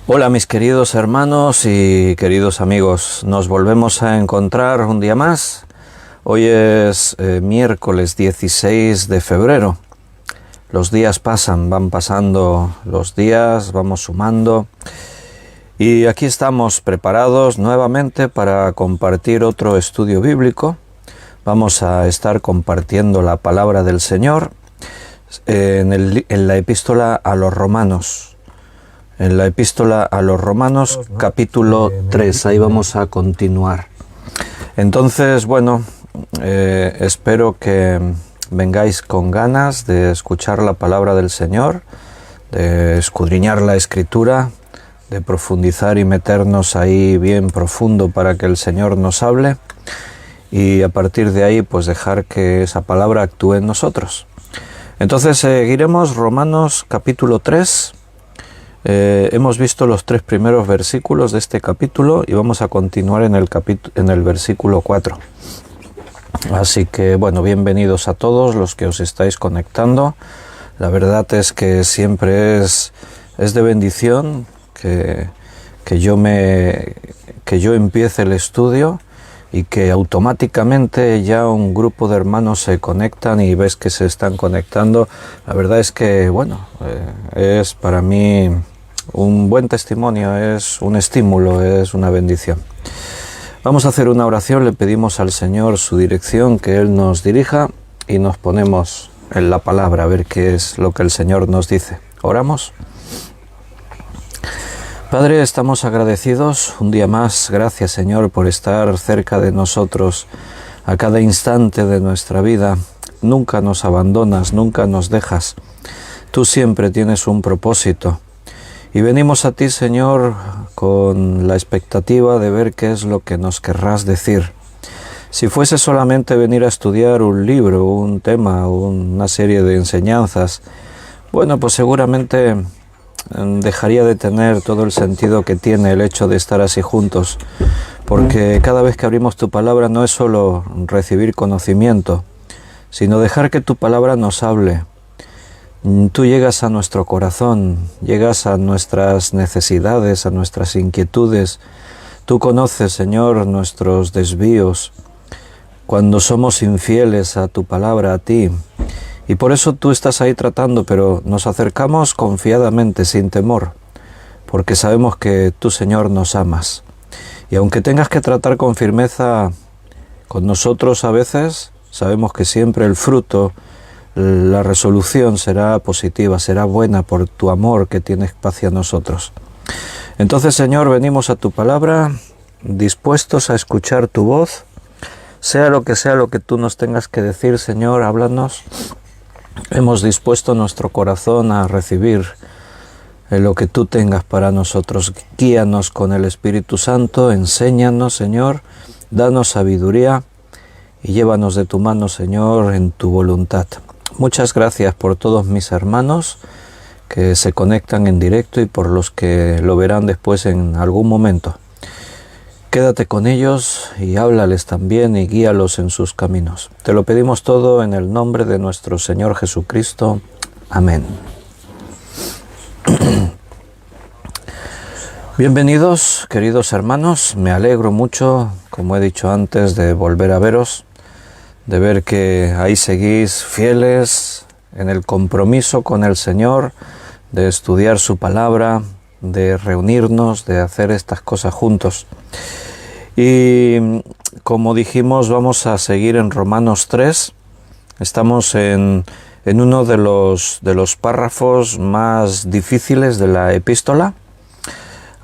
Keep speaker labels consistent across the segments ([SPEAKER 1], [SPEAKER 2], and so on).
[SPEAKER 1] Hola mis queridos hermanos y queridos amigos, nos volvemos a encontrar un día más. Hoy es miércoles 16 de febrero. Los días pasan, van pasando los días, vamos sumando. Y aquí estamos preparados nuevamente para compartir otro estudio bíblico. Vamos a estar compartiendo la palabra del Señor en la epístola a los Romanos. En la epístola a los Romanos, capítulo 3, ahí vamos a continuar. Entonces, bueno, espero que vengáis con ganas de escuchar la palabra del Señor, de escudriñar la Escritura, de profundizar y meternos ahí bien profundo para que el Señor nos hable y a partir de ahí pues dejar que esa palabra actúe en nosotros. Entonces seguiremos Romanos capítulo 3. Hemos visto los 3 primeros versículos de este capítulo y vamos a continuar en el versículo 4. Así que, bueno, bienvenidos a todos los que os estáis conectando. La verdad es que siempre es de bendición que yo empiece el estudio y que automáticamente ya un grupo de hermanos se conectan y ves que se están conectando. La verdad es que, bueno, es para mí un buen testimonio, es un estímulo, es una bendición. Vamos a hacer una oración, le pedimos al Señor su dirección, que Él nos dirija y nos ponemos en la palabra a ver qué es lo que el Señor nos dice. ¿Oramos? Padre, estamos agradecidos un día más. Gracias, Señor, por estar cerca de nosotros a cada instante de nuestra vida. Nunca nos abandonas, nunca nos dejas. Tú siempre tienes un propósito. Y venimos a ti, Señor, con la expectativa de ver qué es lo que nos querrás decir. Si fuese solamente venir a estudiar un libro, un tema, una serie de enseñanzas, bueno, pues seguramente dejaría de tener todo el sentido que tiene el hecho de estar así juntos, porque cada vez que abrimos tu palabra no es solo recibir conocimiento, sino dejar que tu palabra nos hable. Tú llegas a nuestro corazón, llegas a nuestras necesidades, a nuestras inquietudes. Tú conoces, Señor, nuestros desvíos, cuando somos infieles a tu palabra, a ti. Y por eso tú estás ahí tratando, pero nos acercamos confiadamente, sin temor, porque sabemos que tú, Señor, nos amas. Y aunque tengas que tratar con firmeza con nosotros a veces, sabemos que siempre el fruto, la resolución será positiva, será buena por tu amor que tienes hacia nosotros. Entonces, Señor, venimos a tu palabra, dispuestos a escuchar tu voz, sea lo que tú nos tengas que decir, Señor, háblanos. Hemos dispuesto nuestro corazón a recibir lo que tú tengas para nosotros. Guíanos con el Espíritu Santo, enséñanos, Señor, danos sabiduría y llévanos de tu mano, Señor, en tu voluntad. Muchas gracias por todos mis hermanos que se conectan en directo y por los que lo verán después en algún momento. Quédate con ellos y háblales también y guíalos en sus caminos. Te lo pedimos todo en el nombre de nuestro Señor Jesucristo. Amén. Bienvenidos, queridos hermanos. Me alegro mucho, como he dicho antes, de volver a veros, de ver que ahí seguís fieles en el compromiso con el Señor, de estudiar su palabra, de reunirnos, de hacer estas cosas juntos. Y como dijimos, vamos a seguir en Romanos 3. Estamos en uno de los párrafos más difíciles de la epístola.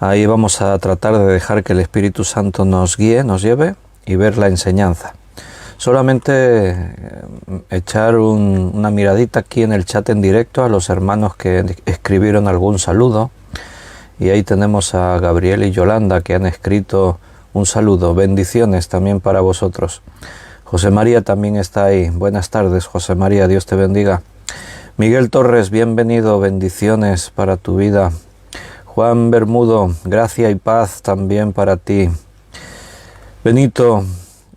[SPEAKER 1] Ahí vamos a tratar de dejar que el Espíritu Santo nos guíe, nos lleve y ver la enseñanza. Solamente echar una miradita aquí en el chat en directo a los hermanos que escribieron algún saludo. Y ahí tenemos a Gabriel y Yolanda que han escrito un saludo. Bendiciones también para vosotros. José María también está ahí. Buenas tardes, José María, Dios te bendiga. Miguel Torres, bienvenido, bendiciones para tu vida. Juan Bermudo, gracia y paz también para ti. Benito,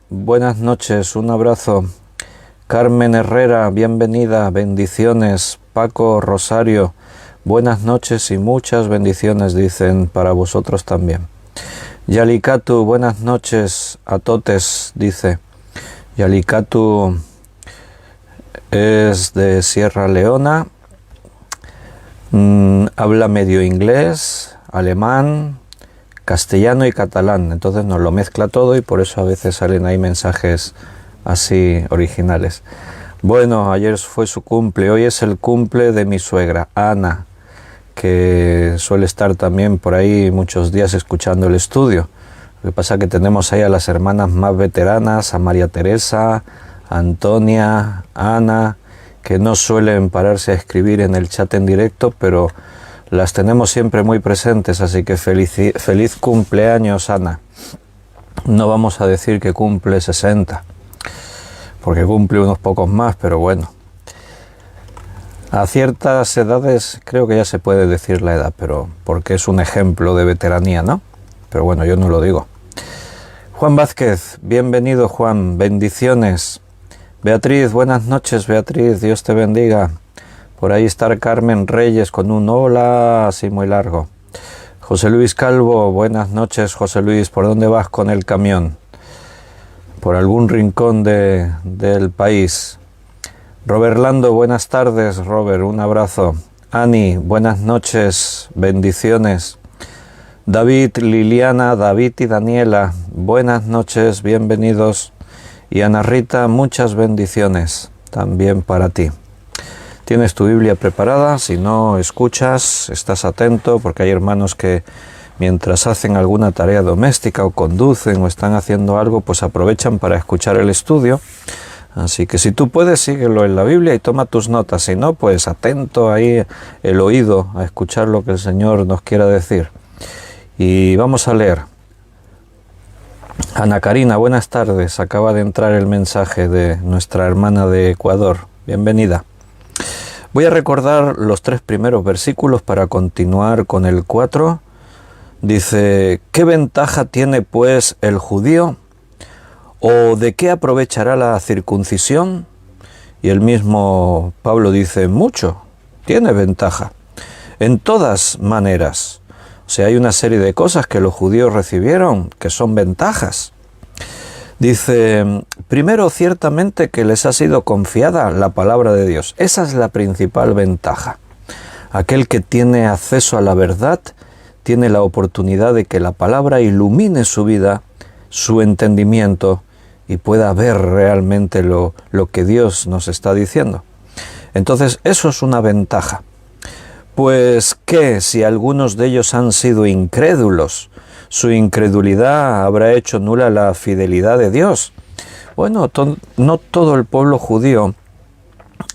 [SPEAKER 1] buenas noches, un abrazo. Carmen Herrera, bienvenida, bendiciones. Paco Rosario, buenas noches y muchas bendiciones, dicen para vosotros también. Yalikatu, buenas noches a totes, dice. Yalikatu es de Sierra Leona, habla medio inglés, alemán, castellano y catalán, entonces nos lo mezcla todo y por eso a veces salen ahí mensajes así originales. Bueno, ayer fue su cumple, hoy es el cumple de mi suegra, Ana, que suele estar también por ahí muchos días escuchando el estudio. Lo que pasa es que tenemos ahí a las hermanas más veteranas, a María Teresa, a Antonia, a Ana, que no suelen pararse a escribir en el chat en directo, pero las tenemos siempre muy presentes, así que feliz cumpleaños, Ana. No vamos a decir que cumple 60, porque cumple unos pocos más, pero bueno. A ciertas edades creo que ya se puede decir la edad, pero porque es un ejemplo de veteranía, ¿no? Pero bueno, yo no lo digo. Juan Vázquez, bienvenido Juan, bendiciones. Beatriz, buenas noches Beatriz, Dios te bendiga. Por ahí está Carmen Reyes con un hola así muy largo. José Luis Calvo, buenas noches José Luis, ¿por dónde vas con el camión? Por algún rincón del país. Robert Lando, buenas tardes, Robert, un abrazo. Ani, buenas noches, bendiciones. David, Liliana, David y Daniela, buenas noches, bienvenidos. Y Ana Rita, muchas bendiciones también para ti. ¿Tienes tu Biblia preparada? Si no escuchas, estás atento, porque hay hermanos que mientras hacen alguna tarea doméstica o conducen o están haciendo algo, pues aprovechan para escuchar el estudio. Así que si tú puedes, síguelo en la Biblia y toma tus notas. Si no, pues atento ahí el oído a escuchar lo que el Señor nos quiera decir. Y vamos a leer. Ana Karina, buenas tardes. Acaba de entrar el mensaje de nuestra hermana de Ecuador. Bienvenida. Voy a recordar los 3 primeros versículos para continuar con el 4. Dice, ¿qué ventaja tiene pues el judío? ¿O de qué aprovechará la circuncisión? Y el mismo Pablo dice, mucho, tiene ventaja, en todas maneras. O sea, hay una serie de cosas que los judíos recibieron que son ventajas. Dice, primero, ciertamente que les ha sido confiada la palabra de Dios. Esa es la principal ventaja. Aquel que tiene acceso a la verdad tiene la oportunidad de que la palabra ilumine su vida, su entendimiento, y pueda ver realmente lo que Dios nos está diciendo. Entonces, eso es una ventaja. Pues que si algunos de ellos han sido incrédulos, su incredulidad habrá hecho nula la fidelidad de Dios. Bueno, no todo el pueblo judío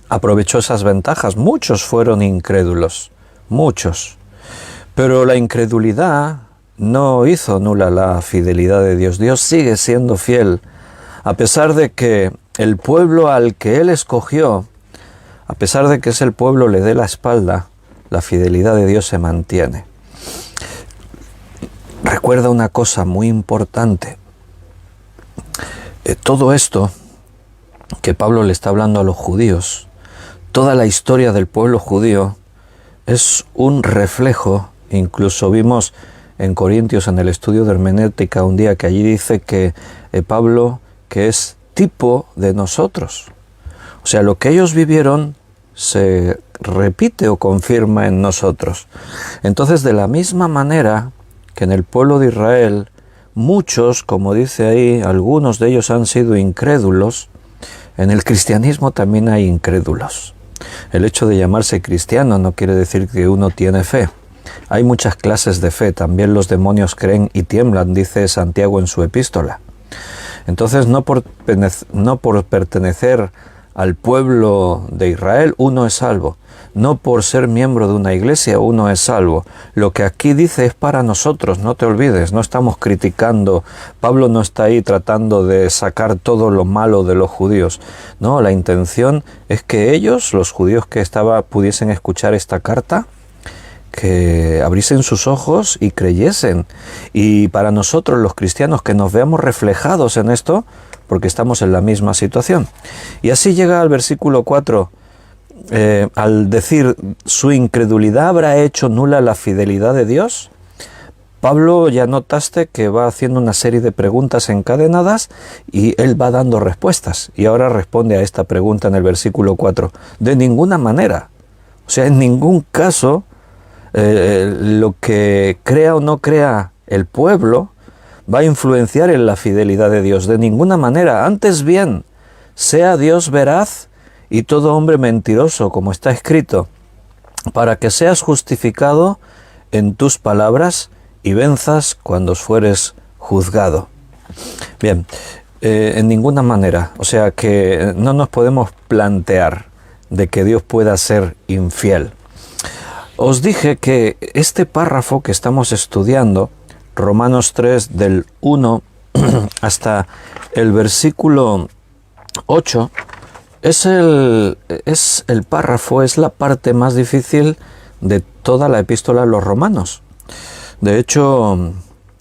[SPEAKER 1] aprovechó esas ventajas. Muchos fueron incrédulos, muchos. Pero la incredulidad no hizo nula la fidelidad de Dios. Dios sigue siendo fiel, a pesar de que el pueblo al que Él escogió, a pesar de que ese pueblo le dé la espalda, la fidelidad de Dios se mantiene. Recuerda una cosa muy importante. Todo esto que Pablo le está hablando a los judíos, toda la historia del pueblo judío, es un reflejo. Incluso vimos en Corintios, en el estudio de hermenéutica, un día que allí dice que Pablo, que es tipo de nosotros. O sea, lo que ellos vivieron se repite o confirma en nosotros. Entonces, de la misma manera que en el pueblo de Israel, muchos, como dice ahí, algunos de ellos han sido incrédulos, en el cristianismo también hay incrédulos. El hecho de llamarse cristiano no quiere decir que uno tiene fe. Hay muchas clases de fe, también los demonios creen y tiemblan, dice Santiago en su epístola. Entonces, no por pertenecer al pueblo de Israel, uno es salvo. No por ser miembro de una iglesia, uno es salvo. Lo que aquí dice es para nosotros, no te olvides, no estamos criticando. Pablo no está ahí tratando de sacar todo lo malo de los judíos. No, la intención es que ellos, los judíos que pudiesen escuchar esta carta, que abriesen sus ojos y creyesen. Y para nosotros los cristianos que nos veamos reflejados en esto, porque estamos en la misma situación. Y así llega al versículo 4, al decir su incredulidad habrá hecho nula la fidelidad de Dios, Pablo ya notaste que va haciendo una serie de preguntas encadenadas y él va dando respuestas. Y ahora responde a esta pregunta en el versículo 4. De ninguna manera. O sea, en ningún caso lo que crea o no crea el pueblo va a influenciar en la fidelidad de Dios. De ninguna manera. Antes bien, sea Dios veraz y todo hombre mentiroso, como está escrito, para que seas justificado en tus palabras y venzas cuando fueres juzgado. Bien, en ninguna manera, o sea que no nos podemos plantear de que Dios pueda ser infiel. Os dije que este párrafo que estamos estudiando, Romanos 3 del 1 hasta el versículo 8, es el párrafo, es la parte más difícil de toda la epístola a los romanos. De hecho,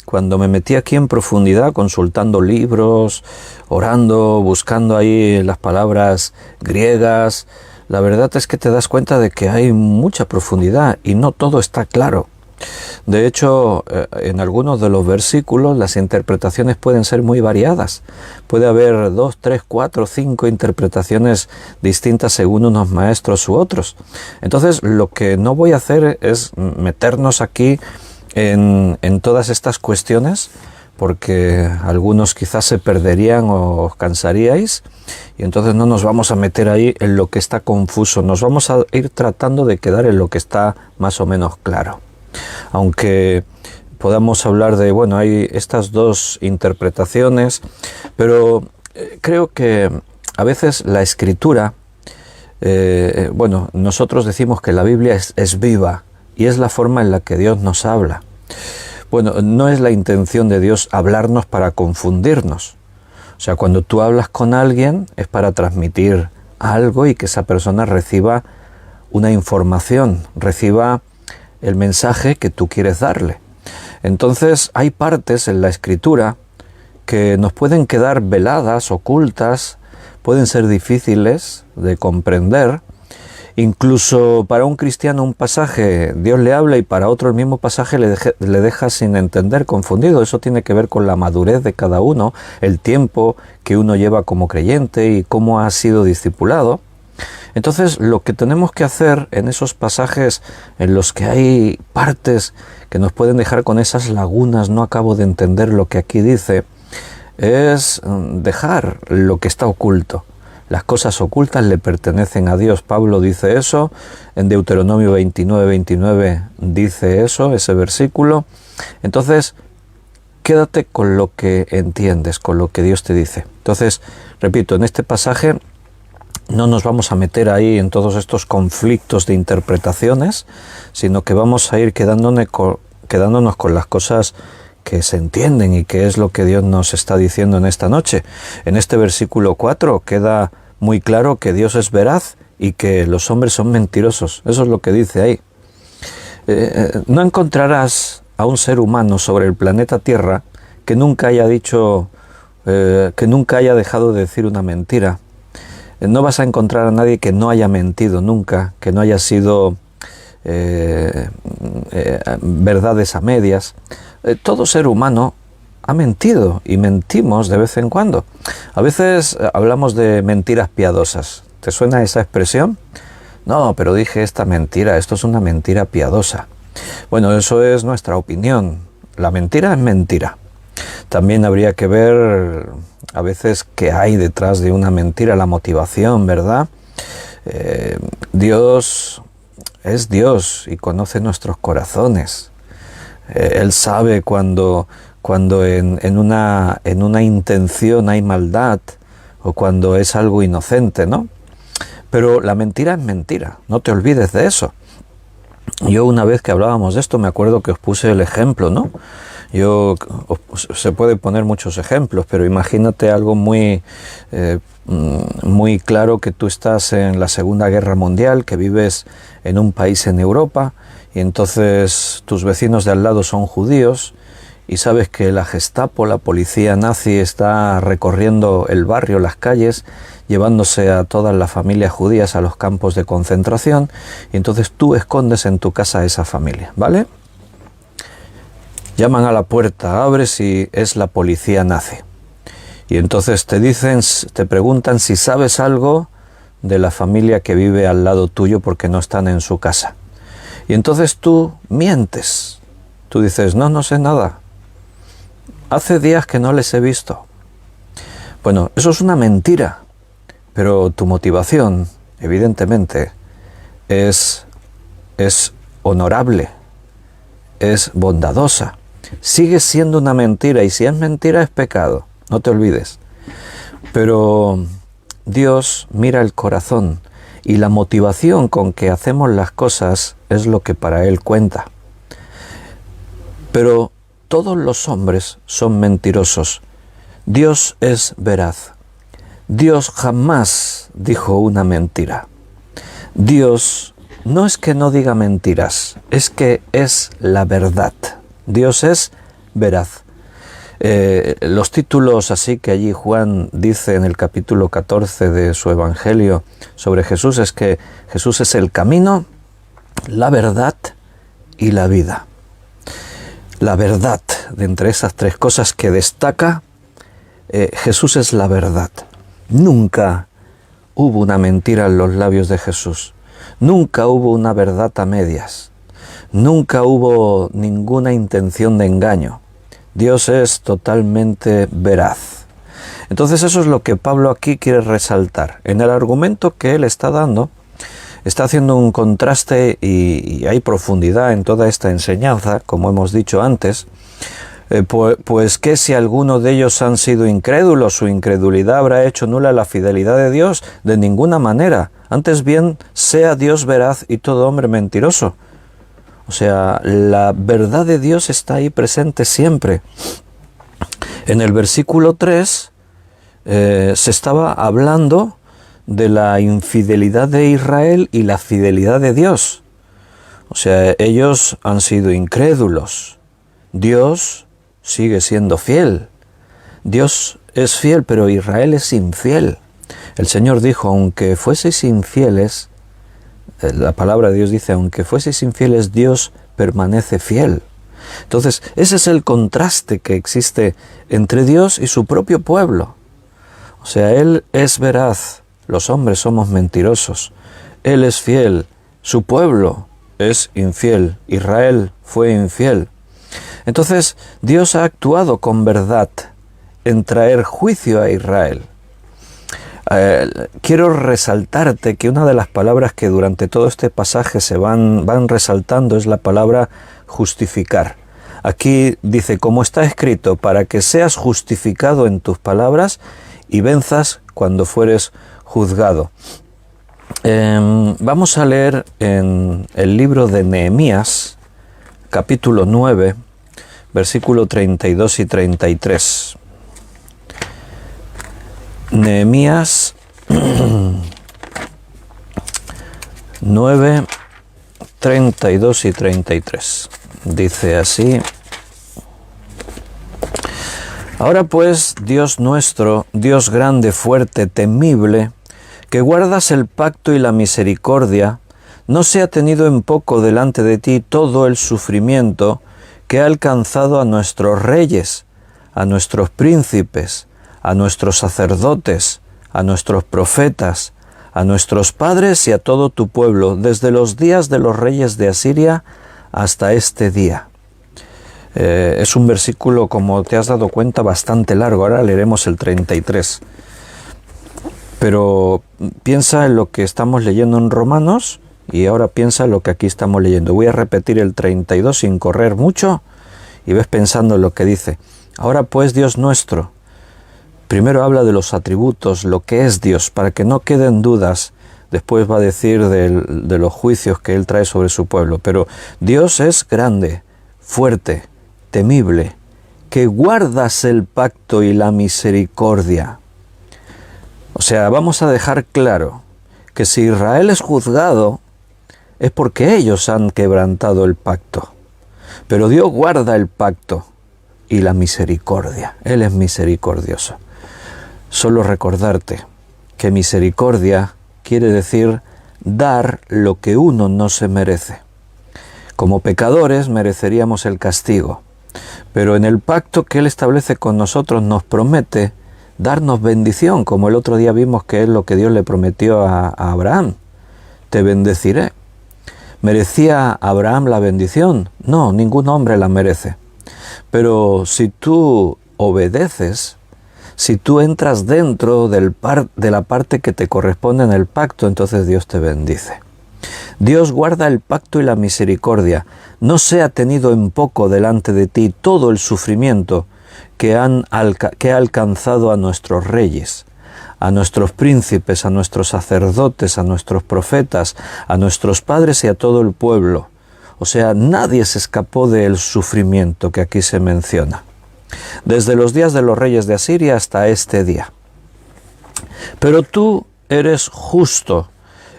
[SPEAKER 1] cuando me metí aquí en profundidad, consultando libros, orando, buscando ahí las palabras griegas, la verdad es que te das cuenta de que hay mucha profundidad y no todo está claro. De hecho, en algunos de los versículos las interpretaciones pueden ser muy variadas. Puede haber 2, 3, 4, 5 interpretaciones distintas según unos maestros u otros. Entonces, lo que no voy a hacer es meternos aquí en todas estas cuestiones, porque algunos quizás se perderían o os cansaríais, y entonces no nos vamos a meter ahí en lo que está confuso, nos vamos a ir tratando de quedar en lo que está más o menos claro. Aunque podamos hablar de, bueno, hay estas dos interpretaciones, pero creo que a veces la escritura, bueno, nosotros decimos que la Biblia es viva, y es la forma en la que Dios nos habla. Bueno, no es la intención de Dios hablarnos para confundirnos. O sea, cuando tú hablas con alguien es para transmitir algo y que esa persona reciba una información, reciba el mensaje que tú quieres darle. Entonces, hay partes en la Escritura que nos pueden quedar veladas, ocultas, pueden ser difíciles de comprender. Incluso para un cristiano un pasaje Dios le habla y para otro el mismo pasaje le deja sin entender, confundido. Eso tiene que ver con la madurez de cada uno, el tiempo que uno lleva como creyente y cómo ha sido discipulado. Entonces, lo que tenemos que hacer en esos pasajes en los que hay partes que nos pueden dejar con esas lagunas, no acabo de entender lo que aquí dice, es dejar lo que está oculto. Las cosas ocultas le pertenecen a Dios. Pablo dice eso, en Deuteronomio 29 dice eso, ese versículo. Entonces, quédate con lo que entiendes, con lo que Dios te dice. Entonces, repito, en este pasaje no nos vamos a meter ahí en todos estos conflictos de interpretaciones, sino que vamos a ir quedándonos con las cosas que se entienden y que es lo que Dios nos está diciendo en esta noche. En este versículo 4 queda muy claro que Dios es veraz y que los hombres son mentirosos. Eso es lo que dice ahí. No encontrarás a un ser humano sobre el planeta Tierra que nunca haya dicho, que nunca haya dejado de decir una mentira. No vas a encontrar a nadie que no haya mentido nunca, que no haya sido verdades a medias. Todo ser humano ha mentido y mentimos de vez en cuando. A veces hablamos de mentiras piadosas. ¿Te suena esa expresión? No, pero dije esta mentira, esto es una mentira piadosa. Bueno, eso es nuestra opinión. La mentira es mentira. También habría que ver a veces qué hay detrás de una mentira, la motivación, ¿verdad? Dios es Dios y conoce nuestros corazones. Él sabe cuando en una intención hay maldad o cuando es algo inocente, ¿no? Pero la mentira es mentira, no te olvides de eso. Yo una vez que hablábamos de esto me acuerdo que os puse el ejemplo, ¿no? Se puede poner muchos ejemplos, pero imagínate algo muy claro, que tú estás en la Segunda Guerra Mundial, que vives en un país en Europa y entonces tus vecinos de al lado son judíos y sabes que la Gestapo, la policía nazi, está recorriendo el barrio, las calles, llevándose a todas las familias judías a los campos de concentración, y entonces tú escondes en tu casa a esa familia, ¿vale? Llaman a la puerta, abres y es la policía nazi. Y entonces te preguntan si sabes algo de la familia que vive al lado tuyo porque no están en su casa. Y entonces tú mientes. Tú dices, no sé nada. Hace días que no les he visto. Bueno, eso es una mentira, pero tu motivación, evidentemente, es honorable, es bondadosa. Sigue siendo una mentira, y si es mentira es pecado, no te olvides. Pero Dios mira el corazón, y la motivación con que hacemos las cosas es lo que para Él cuenta. Pero todos los hombres son mentirosos. Dios es veraz. Dios jamás dijo una mentira. Dios no es que no diga mentiras, es que es la verdad. Dios es veraz. Los títulos así que allí Juan dice en el capítulo 14 de su Evangelio sobre Jesús es que Jesús es el camino, la verdad y la vida. La verdad, de entre esas tres cosas que destaca, Jesús es la verdad. Nunca hubo una mentira en los labios de Jesús. Nunca hubo una verdad a medias. Nunca hubo ninguna intención de engaño. Dios es totalmente veraz. Entonces eso es lo que Pablo aquí quiere resaltar. En el argumento que él está dando, está haciendo un contraste y hay profundidad en toda esta enseñanza, como hemos dicho antes, pues que si alguno de ellos han sido incrédulos, su incredulidad habrá hecho nula la fidelidad de Dios. De ninguna manera. Antes bien, sea Dios veraz y todo hombre mentiroso. O sea, la verdad de Dios está ahí presente siempre. En el versículo 3 se estaba hablando de la infidelidad de Israel y la fidelidad de Dios. O sea, ellos han sido incrédulos. Dios sigue siendo fiel. Dios es fiel, pero Israel es infiel. El Señor dijo, aunque fueseis infieles, la palabra de Dios dice, aunque fueseis infieles, Dios permanece fiel. Entonces, ese es el contraste que existe entre Dios y su propio pueblo. O sea, Él es veraz, los hombres somos mentirosos. Él es fiel, su pueblo es infiel, Israel fue infiel. Entonces, Dios ha actuado con verdad en traer juicio a Israel. Quiero resaltarte que una de las palabras que durante todo este pasaje se van resaltando es la palabra justificar. Aquí dice, como está escrito, para que seas justificado en tus palabras y venzas cuando fueres juzgado. Vamos a leer en el libro de Nehemías, capítulo 9, versículo 32 y 33. Nehemías 9, 32 y 33. Dice así: Ahora pues, Dios nuestro, Dios grande, fuerte, temible, que guardas el pacto y la misericordia, no sea tenido en poco delante de ti todo el sufrimiento que ha alcanzado a nuestros reyes, a nuestros príncipes, a nuestros sacerdotes, a nuestros profetas, a nuestros padres y a todo tu pueblo, desde los días de los reyes de Asiria hasta este día. Es un versículo, como te has dado cuenta, bastante largo. Ahora leeremos el 33. Pero piensa en lo que estamos leyendo en Romanos y ahora piensa en lo que aquí estamos leyendo. Voy a repetir el 32 sin correr mucho y ves pensando en lo que dice. Ahora pues, Dios nuestro. Primero habla de los atributos, lo que es Dios, para que no queden dudas. Después va a decir de los juicios que Él trae sobre su pueblo. Pero Dios es grande, fuerte, temible, que guardas el pacto y la misericordia. O sea, vamos a dejar claro que si Israel es juzgado, es porque ellos han quebrantado el pacto. Pero Dios guarda el pacto y la misericordia. Él es misericordioso. Solo recordarte que misericordia quiere decir dar lo que uno no se merece. Como pecadores mereceríamos el castigo, pero en el pacto que Él establece con nosotros nos promete darnos bendición, como el otro día vimos que es lo que Dios le prometió a Abraham. Te bendeciré. ¿Merecía Abraham la bendición? No, ningún hombre la merece. Pero si tú obedeces, si tú entras dentro de la parte que te corresponde en el pacto, entonces Dios te bendice. Dios guarda el pacto y la misericordia. No sea tenido en poco delante de ti todo el sufrimiento que ha alcanzado a nuestros reyes, a nuestros príncipes, a nuestros sacerdotes, a nuestros profetas, a nuestros padres y a todo el pueblo. O sea, nadie se escapó del sufrimiento que aquí se menciona, desde los días de los reyes de Asiria hasta este día. Pero tú eres justo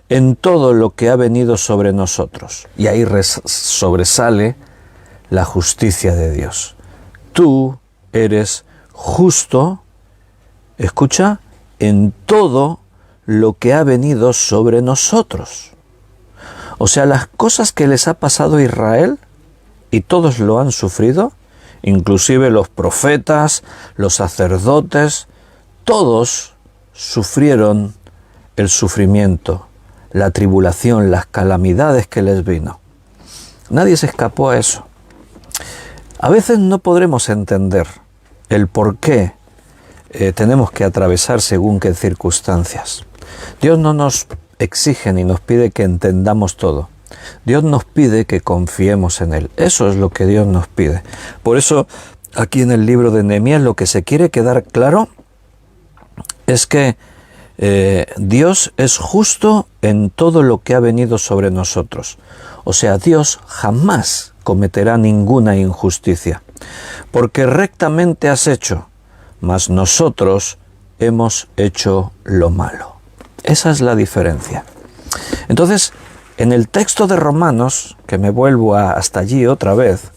[SPEAKER 1] en todo lo que ha venido sobre nosotros. Y ahí sobresale la justicia de Dios. Tú eres justo, escucha, en todo lo que ha venido sobre nosotros. O sea, las cosas que les ha pasado a Israel, y todos lo han sufrido, inclusive los profetas, los sacerdotes, todos sufrieron el sufrimiento, la tribulación, las calamidades que les vino. Nadie se escapó a eso. A veces no podremos entender el por qué tenemos que atravesar según qué circunstancias. Dios no nos exige ni nos pide que entendamos todo. Dios nos pide que confiemos en Él. Eso es lo que Dios nos pide. Por eso, aquí en el libro de Nehemías, lo que se quiere quedar claro es que Dios es justo en todo lo que ha venido sobre nosotros. O sea, Dios jamás cometerá ninguna injusticia, porque rectamente has hecho, mas nosotros hemos hecho lo malo. Esa es la diferencia. Entonces, en el texto de Romanos, que me vuelvo hasta allí otra vez,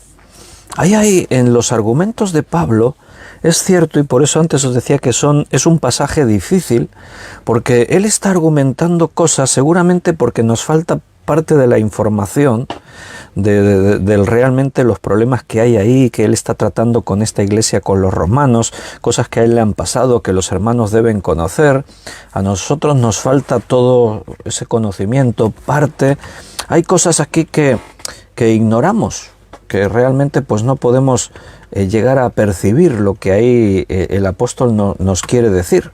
[SPEAKER 1] ahí en los argumentos de Pablo, es cierto, y por eso antes os decía que es un pasaje difícil, porque él está argumentando cosas, seguramente porque nos falta parte de la información de realmente los problemas que hay ahí, que él está tratando con esta iglesia, con los romanos, cosas que a él le han pasado, que los hermanos deben conocer. A nosotros nos falta todo ese conocimiento, parte. Hay cosas aquí que ignoramos, que realmente pues no podemos llegar a percibir lo que ahí el apóstol nos quiere decir.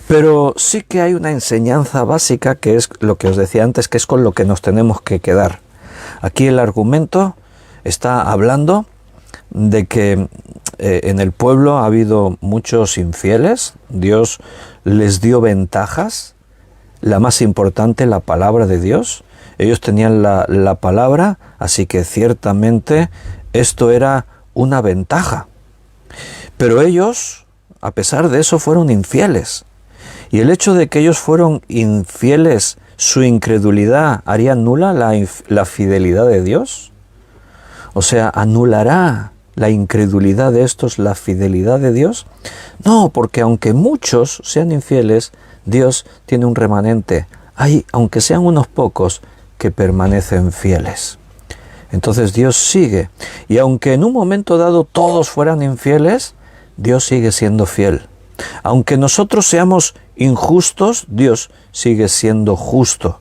[SPEAKER 1] Pero sí que hay una enseñanza básica, que es lo que os decía antes, que es con lo que nos tenemos que quedar. Aquí el argumento está hablando de que en el pueblo ha habido muchos infieles, Dios les dio ventajas, la más importante, la palabra de Dios. Ellos tenían la palabra, así que ciertamente esto era una ventaja. Pero ellos, a pesar de eso, fueron infieles. Y el hecho de que ellos fueron infieles, su incredulidad, ¿haría nula la fidelidad de Dios? O sea, ¿anulará la incredulidad de estos la fidelidad de Dios? No, porque aunque muchos sean infieles, Dios tiene un remanente. Hay, aunque sean unos pocos, que permanecen fieles. Entonces Dios sigue. Y aunque en un momento dado todos fueran infieles, Dios sigue siendo fiel. Aunque nosotros seamos injustos, Dios sigue siendo justo.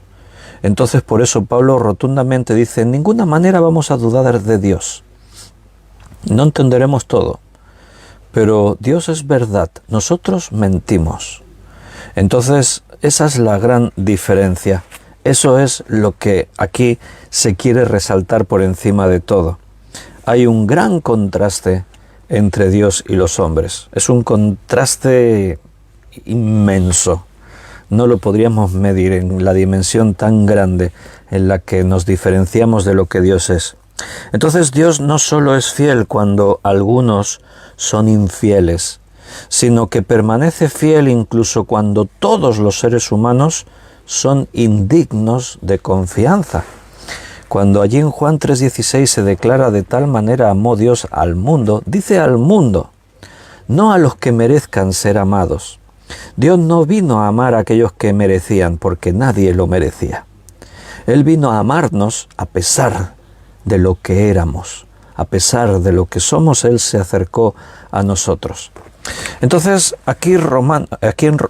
[SPEAKER 1] Entonces por eso Pablo rotundamente dice, en ninguna manera vamos a dudar de Dios. No entenderemos todo, pero Dios es verdad, nosotros mentimos. Entonces esa es la gran diferencia. Eso es lo que aquí se quiere resaltar por encima de todo. Hay un gran contraste entre Dios y los hombres. Es un contraste inmenso. No lo podríamos medir en la dimensión tan grande en la que nos diferenciamos de lo que Dios es. Entonces Dios no solo es fiel cuando algunos son infieles, sino que permanece fiel incluso cuando todos los seres humanos son indignos de confianza. Cuando allí en Juan 3:16 se declara: de tal manera amó Dios al mundo, dice al mundo, no a los que merezcan ser amados. Dios no vino a amar a aquellos que merecían, porque nadie lo merecía. Él vino a amarnos a pesar de lo que éramos, a pesar de lo que somos. Él se acercó a nosotros. Entonces, aquí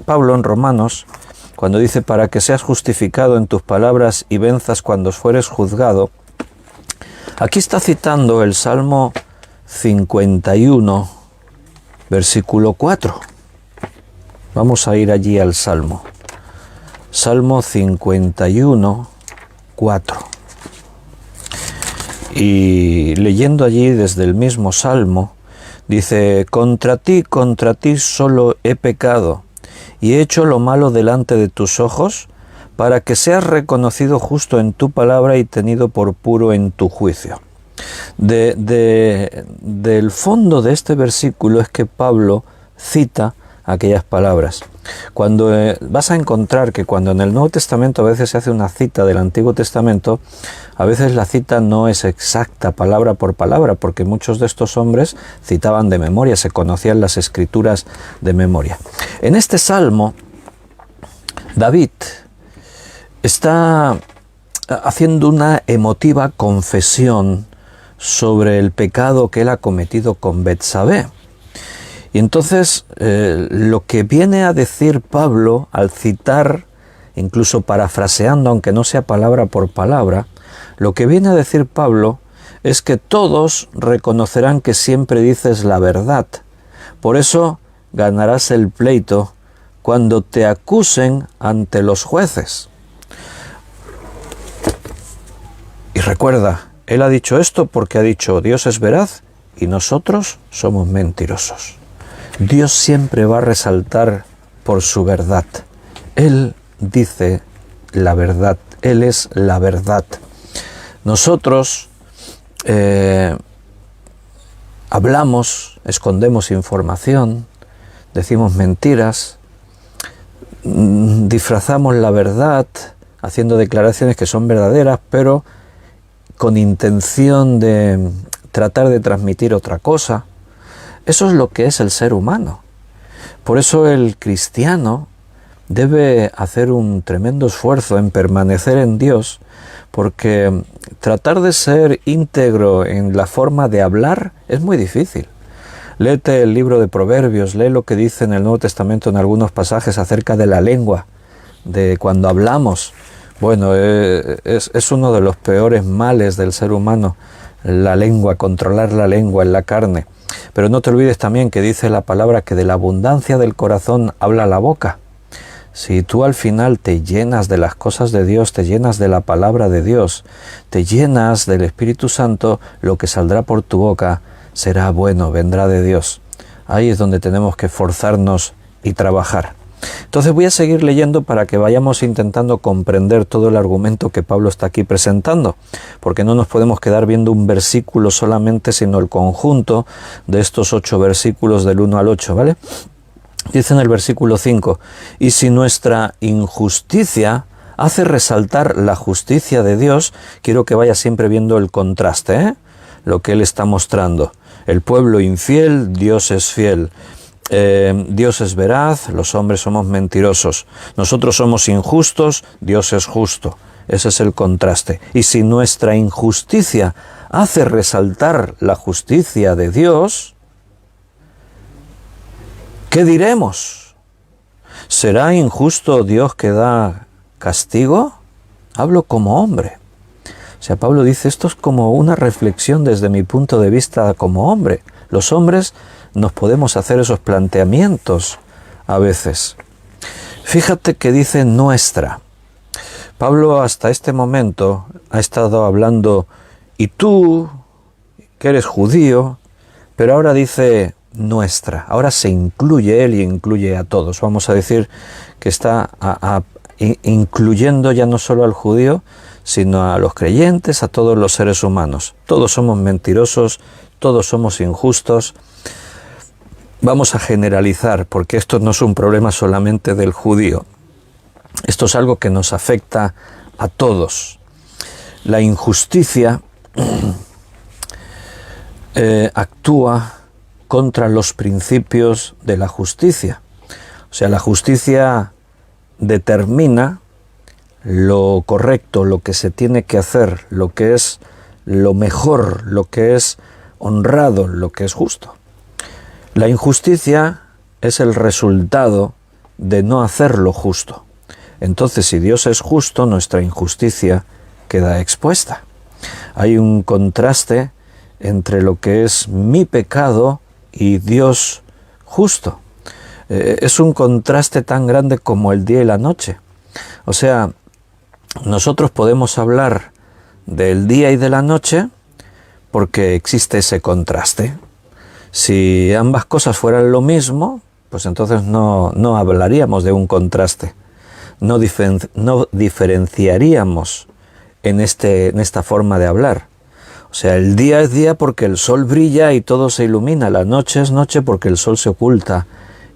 [SPEAKER 1] Pablo en Romanos, cuando dice: para que seas justificado en tus palabras y venzas cuando fueres juzgado, aquí está citando el Salmo 51, versículo 4. Vamos a ir allí al Salmo. Salmo 51, 4. Y leyendo allí desde el mismo Salmo, dice: contra ti solo he pecado, y he hecho lo malo delante de tus ojos, para que seas reconocido justo en tu palabra y tenido por puro en tu juicio. Del fondo de este versículo es que Pablo cita aquellas palabras. Cuando vas a encontrar que cuando en el Nuevo Testamento a veces se hace una cita del Antiguo Testamento, a veces la cita no es exacta palabra por palabra, porque muchos de estos hombres citaban de memoria, se conocían las escrituras de memoria. En este salmo, David está haciendo una emotiva confesión sobre el pecado que él ha cometido con Betsabé. Y entonces lo que viene a decir Pablo al citar, incluso parafraseando, aunque no sea palabra por palabra, lo que viene a decir Pablo es que todos reconocerán que siempre dices la verdad. Por eso ganarás el pleito cuando te acusen ante los jueces. Y recuerda, él ha dicho esto porque ha dicho: Dios es veraz y nosotros somos mentirosos. Dios siempre va a resaltar por su verdad. Él dice la verdad, Él es la verdad. Nosotros hablamos, escondemos información, decimos mentiras, disfrazamos la verdad haciendo declaraciones que son verdaderas, pero con intención de tratar de transmitir otra cosa. Eso es lo que es el ser humano. Por eso el cristiano debe hacer un tremendo esfuerzo en permanecer en Dios, porque tratar de ser íntegro en la forma de hablar es muy difícil. Léete el libro de Proverbios, lee lo que dice en el Nuevo Testamento en algunos pasajes acerca de la lengua, de cuando hablamos. Bueno, es uno de los peores males del ser humano, la lengua, controlar la lengua en la carne. Pero no te olvides también que dice la palabra que de la abundancia del corazón habla la boca. Si tú al final te llenas de las cosas de Dios, te llenas de la palabra de Dios, te llenas del Espíritu Santo, lo que saldrá por tu boca será bueno, vendrá de Dios. Ahí es donde tenemos que esforzarnos y trabajar. Entonces voy a seguir leyendo para que vayamos intentando comprender todo el argumento que Pablo está aquí presentando, porque no nos podemos quedar viendo un versículo solamente, sino el conjunto de estos 8 versículos del 1 al 8, ¿vale? Dice en el versículo 5, y si nuestra injusticia hace resaltar la justicia de Dios, quiero que vaya siempre viendo el contraste, lo que él está mostrando. El pueblo infiel, Dios es fiel. Dios es veraz, los hombres somos mentirosos. Nosotros somos injustos, Dios es justo. Ese es el contraste. Y si nuestra injusticia hace resaltar la justicia de Dios, ¿qué diremos? ¿Será injusto Dios que da castigo? Hablo como hombre. O sea, Pablo dice, esto es como una reflexión desde mi punto de vista como hombre. Los hombres nos podemos hacer esos planteamientos a veces. Fíjate que dice nuestra. Pablo hasta este momento ha estado hablando, y tú, que eres judío, pero ahora dice nuestra. Ahora se incluye él y incluye a todos. Vamos a decir que está incluyendo ya no solo al judío, sino a los creyentes, a todos los seres humanos. Todos somos mentirosos, todos somos injustos. Vamos a generalizar, porque esto no es un problema solamente del judío. Esto es algo que nos afecta a todos. La injusticia actúa contra los principios de la justicia. O sea, la justicia determina lo correcto, lo que se tiene que hacer, lo que es lo mejor, lo que es honrado, lo que es justo. La injusticia es el resultado de no hacer lo justo. Entonces, si Dios es justo, nuestra injusticia queda expuesta. Hay un contraste entre lo que es mi pecado y Dios justo. Es un contraste tan grande como el día y la noche. O sea, nosotros podemos hablar del día y de la noche porque existe ese contraste. Si ambas cosas fueran lo mismo, pues entonces no hablaríamos de un contraste. No diferenciaríamos en esta forma de hablar. O sea, el día es día porque el sol brilla y todo se ilumina. La noche es noche porque el sol se oculta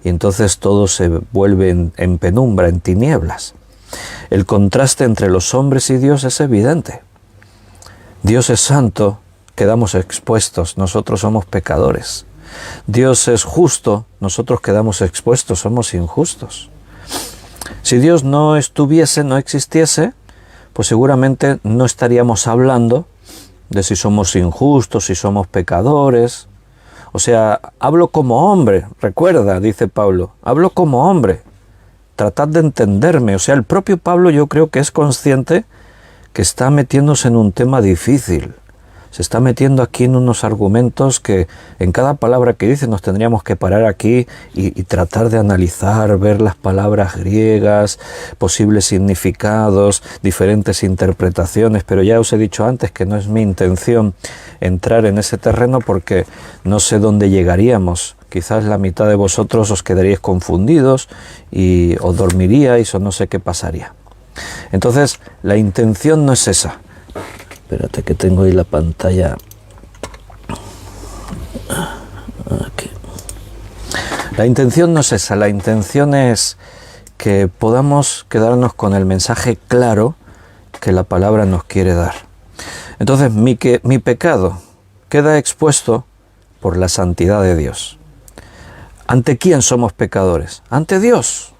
[SPEAKER 1] y entonces todo se vuelve en penumbra, en tinieblas. El contraste entre los hombres y Dios es evidente. Dios es santo, quedamos expuestos, nosotros somos pecadores. Dios es justo, nosotros quedamos expuestos, somos injustos. Si Dios no estuviese, no existiese, pues seguramente no estaríamos hablando de si somos injustos, si somos pecadores. O sea, hablo como hombre, recuerda, dice Pablo, hablo como hombre, tratad de entenderme. O sea, el propio Pablo yo creo que es consciente que está metiéndose en un tema difícil. Se está metiendo aquí en unos argumentos que en cada palabra que dice nos tendríamos que parar aquí y tratar de analizar, ver las palabras griegas, posibles significados, diferentes interpretaciones, pero ya os he dicho antes que no es mi intención entrar en ese terreno porque no sé dónde llegaríamos. Quizás la mitad de vosotros os quedaríais confundidos y os dormiríais o no sé qué pasaría. Entonces, la intención no es esa. Espérate que tengo ahí la pantalla. Aquí. La intención no es esa, la intención es que podamos quedarnos con el mensaje claro que la palabra nos quiere dar. Entonces, mi pecado queda expuesto por la santidad de Dios. ¿Ante quién somos pecadores? Ante Dios.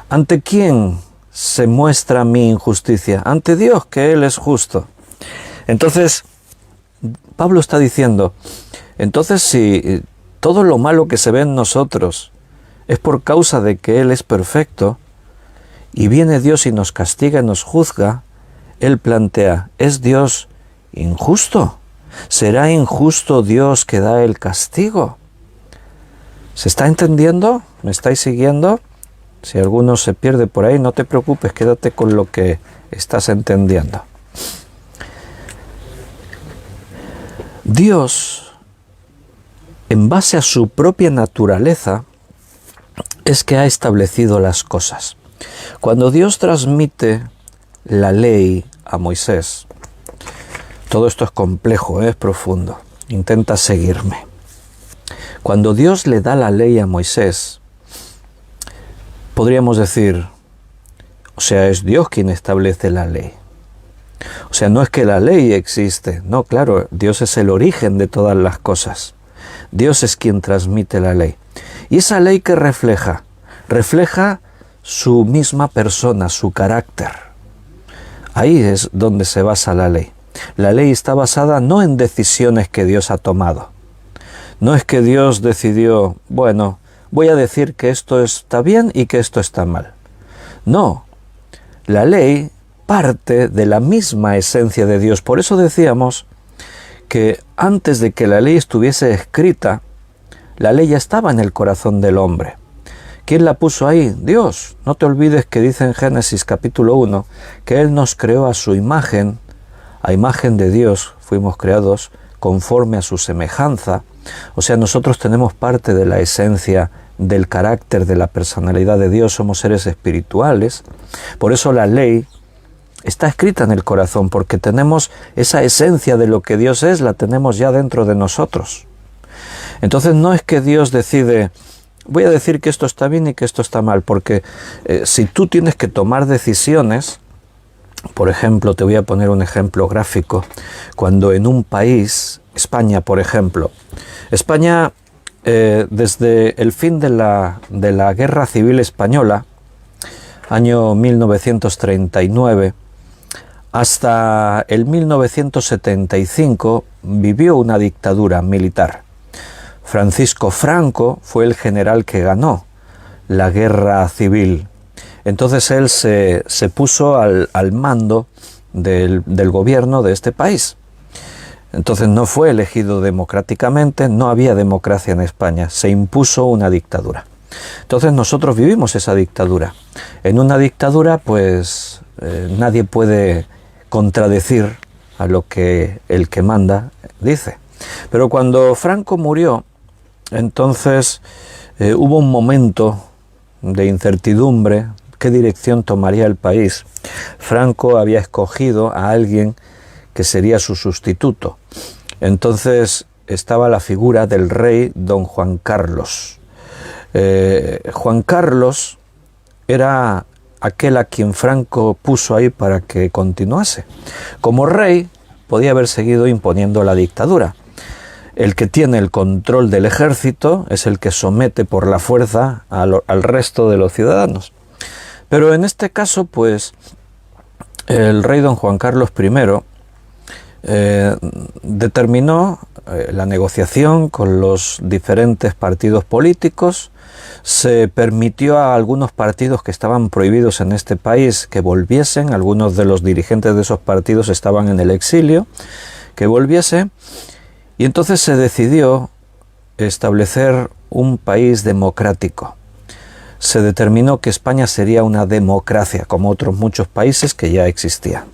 [SPEAKER 1] ¿Ante quién se muestra mi injusticia? Ante Dios, que Él es justo. Entonces, Pablo está diciendo, entonces si todo lo malo que se ve en nosotros es por causa de que Él es perfecto, y viene Dios y nos castiga y nos juzga, Él plantea, ¿es Dios injusto? ¿Será injusto Dios que da el castigo? ¿Se está entendiendo? ¿Me estáis siguiendo? Si alguno se pierde por ahí, no te preocupes, quédate con lo que estás entendiendo. Dios, en base a su propia naturaleza, es que ha establecido las cosas. Cuando Dios transmite la ley a Moisés, todo esto es complejo, es profundo, intenta seguirme. Cuando Dios le da la ley a Moisés, podríamos decir, o sea, es Dios quien establece la ley. O sea, no es que la ley existe, no, claro, Dios es el origen de todas las cosas. Dios es quien transmite la ley. ¿Y esa ley qué refleja? Refleja su misma persona, su carácter. Ahí es donde se basa la ley. La ley está basada no en decisiones que Dios ha tomado. No es que Dios decidió, bueno, voy a decir que esto está bien y que esto está mal. No, la ley parte de la misma esencia de Dios. Por eso decíamos que antes de que la ley estuviese escrita, la ley ya estaba en el corazón del hombre. ¿Quién la puso ahí? Dios. No te olvides que dice en Génesis capítulo 1 que Él nos creó a su imagen, a imagen de Dios fuimos creados conforme a su semejanza. O sea, nosotros tenemos parte de la esencia del carácter, de la personalidad de Dios, somos seres espirituales. Por eso la ley está escrita en el corazón, porque tenemos esa esencia de lo que Dios es, la tenemos ya dentro de nosotros. Entonces no es que Dios decide, voy a decir que esto está bien y que esto está mal, porque si tú tienes que tomar decisiones, Por ejemplo, te voy a poner un ejemplo gráfico. Cuando en un país, España, por ejemplo, España, desde el fin de la Guerra Civil Española, año 1939, hasta el 1975, vivió una dictadura militar. Francisco Franco fue el general que ganó la guerra civil. Entonces él se puso al mando del gobierno de este país. Entonces no fue elegido democráticamente, no había democracia en España, se impuso una dictadura. Entonces nosotros vivimos esa dictadura. En una dictadura, pues nadie puede contradecir a lo que el que manda dice. Pero cuando Franco murió, entonces hubo un momento de incertidumbre. ¿Qué dirección tomaría el país? Franco había escogido a alguien que sería su sustituto. Entonces estaba la figura del rey don Juan Carlos. Juan Carlos era aquel a quien Franco puso ahí para que continuase. Como rey podía haber seguido imponiendo la dictadura. El que tiene el control del ejército es el que somete por la fuerza al resto de los ciudadanos. Pero en este caso, pues, el rey don Juan Carlos I determinó la negociación con los diferentes partidos políticos, se permitió a algunos partidos que estaban prohibidos en este país que volviesen, algunos de los dirigentes de esos partidos estaban en el exilio, que volviese, y entonces se decidió establecer un país democrático. Se determinó que España sería una democracia, como otros muchos países que ya existían.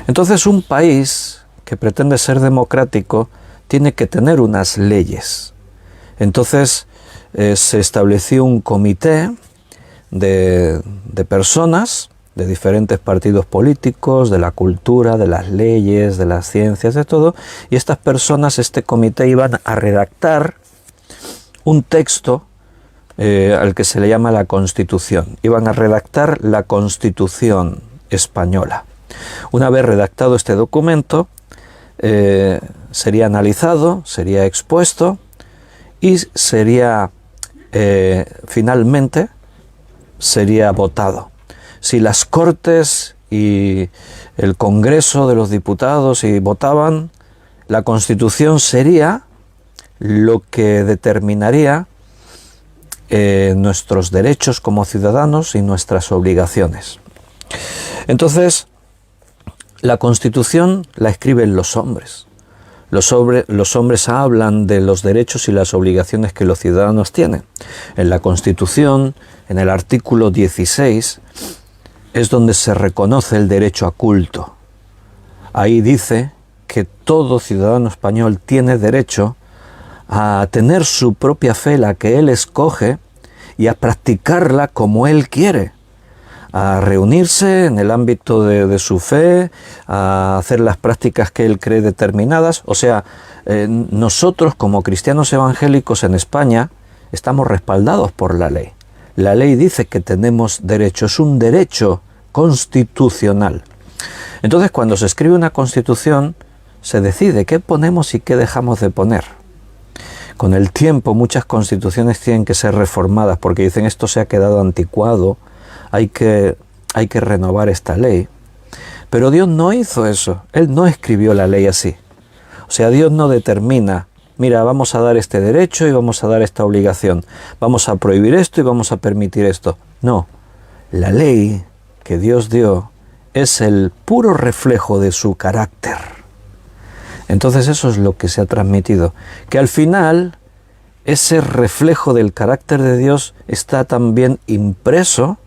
[SPEAKER 1] Entonces un país que pretende ser democrático tiene que tener unas leyes. Entonces se estableció un comité de personas de diferentes partidos políticos, de la cultura, de las leyes, de las ciencias, de todo, y estas personas, este comité, iban a redactar un texto al que se le llama la Constitución. Iban a redactar la Constitución española. Una vez redactado este documento, sería analizado, sería expuesto y sería finalmente sería votado. Si las Cortes y el Congreso de los Diputados votaban, la Constitución sería lo que determinaría nuestros derechos como ciudadanos y nuestras obligaciones. Entonces, la Constitución la escriben los hombres. Los hombres hablan de los derechos y las obligaciones que los ciudadanos tienen. En la Constitución, en el artículo 16, es donde se reconoce el derecho a culto. Ahí dice que todo ciudadano español tiene derecho a tener su propia fe, la que él escoge, y a practicarla como él quiere, a reunirse en el ámbito de su fe, a hacer las prácticas que él cree determinadas. O sea, nosotros como cristianos evangélicos en España estamos respaldados por la ley. La ley dice que tenemos derecho, es un derecho constitucional. Entonces, cuando se escribe una constitución, se decide qué ponemos y qué dejamos de poner. Con el tiempo, muchas constituciones tienen que ser reformadas porque dicen esto se ha quedado anticuado, hay que renovar esta ley. Pero Dios no hizo eso, Él no escribió la ley así. O sea, Dios no determina, mira, vamos a dar este derecho y vamos a dar esta obligación, vamos a prohibir esto y vamos a permitir esto. No, la ley que Dios dio es el puro reflejo de su carácter. Entonces eso es lo que se ha transmitido, que al final ese reflejo del carácter de Dios está también impreso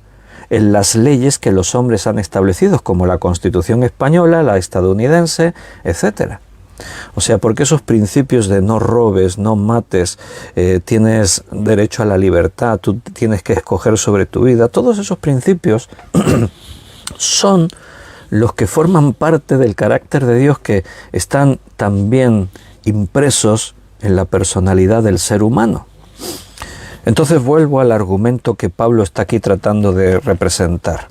[SPEAKER 1] en las leyes que los hombres han establecido, como la Constitución española, la estadounidense, etc. O sea, porque esos principios de no robes, no mates, tienes derecho a la libertad, tú tienes que escoger sobre tu vida, todos esos principios son los que forman parte del carácter de Dios, que están también impresos en la personalidad del ser humano. Entonces vuelvo al argumento que Pablo está aquí tratando de representar.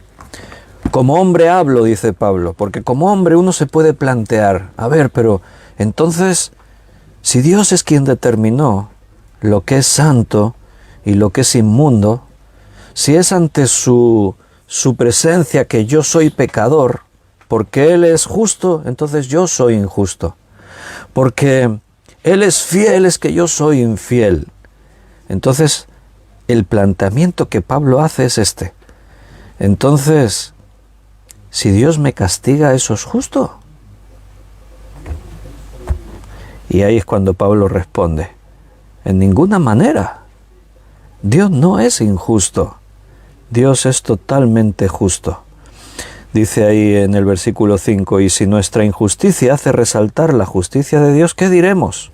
[SPEAKER 1] Como hombre hablo, dice Pablo, porque como hombre uno se puede plantear, a ver, pero entonces, si Dios es quien determinó lo que es santo y lo que es inmundo, si es ante su presencia que yo soy pecador, porque Él es justo, entonces yo soy injusto. Porque Él es fiel, es que yo soy infiel. Entonces, el planteamiento que Pablo hace es este. Entonces, si Dios me castiga, ¿eso es justo? Y ahí es cuando Pablo responde, en ninguna manera. Dios no es injusto. Dios es totalmente justo. Dice ahí en el versículo 5, y si nuestra injusticia hace resaltar la justicia de Dios, ¿qué diremos?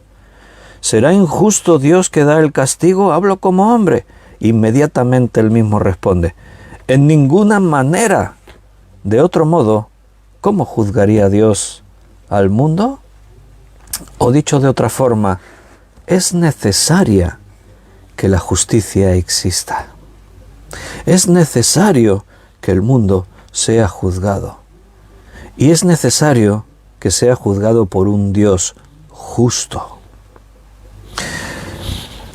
[SPEAKER 1] ¿Será injusto Dios que da el castigo? Hablo como hombre. Inmediatamente él mismo responde, en ninguna manera. De otro modo, ¿cómo juzgaría Dios al mundo? O dicho de otra forma, es necesaria que la justicia exista. Es necesario que el mundo sea juzgado. Y es necesario que sea juzgado por un Dios justo.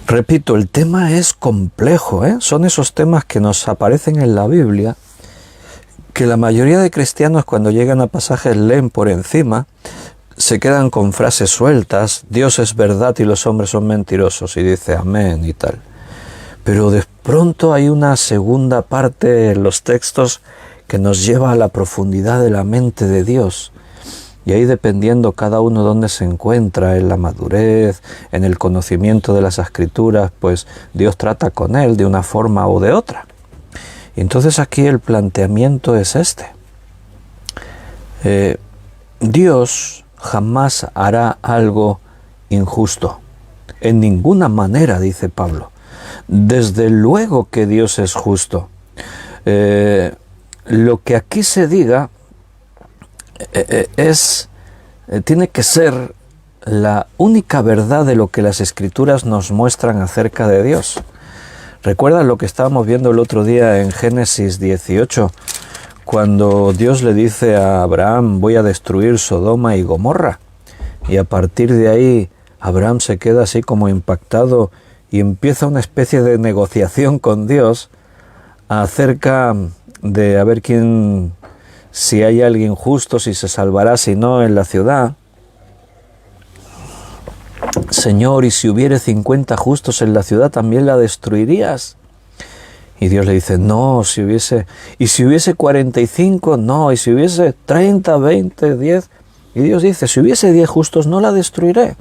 [SPEAKER 1] Repito, el tema es complejo, ¿eh? Son esos temas que nos aparecen en la Biblia, que la mayoría de cristianos cuando llegan a pasajes leen por encima, se quedan con frases sueltas, Dios es verdad y los hombres son mentirosos, y dice amén y tal. Pero de pronto hay una segunda parte en los textos que nos lleva a la profundidad de la mente de Dios. Y ahí, dependiendo cada uno dónde se encuentra, en la madurez, en el conocimiento de las Escrituras, pues Dios trata con él de una forma o de otra. Y entonces aquí el planteamiento es este. Dios jamás hará algo injusto. En ninguna manera, dice Pablo. Desde luego que Dios es justo. Lo que aquí se diga tiene que ser la única verdad de lo que las Escrituras nos muestran acerca de Dios. ¿Recuerdas lo que estábamos viendo el otro día en Génesis 18? Cuando Dios le dice a Abraham, voy a destruir Sodoma y Gomorra. Y a partir de ahí, Abraham se queda así como impactado y empieza una especie de negociación con Dios acerca de a ver si hay alguien justo, si se salvará, si no, en la ciudad. Señor, ¿y si hubiere 50 justos en la ciudad, también la destruirías? Y Dios le dice, no, y si hubiese 45, no, y si hubiese 30, 20, 10. Y Dios dice, si hubiese 10 justos, no la destruiré.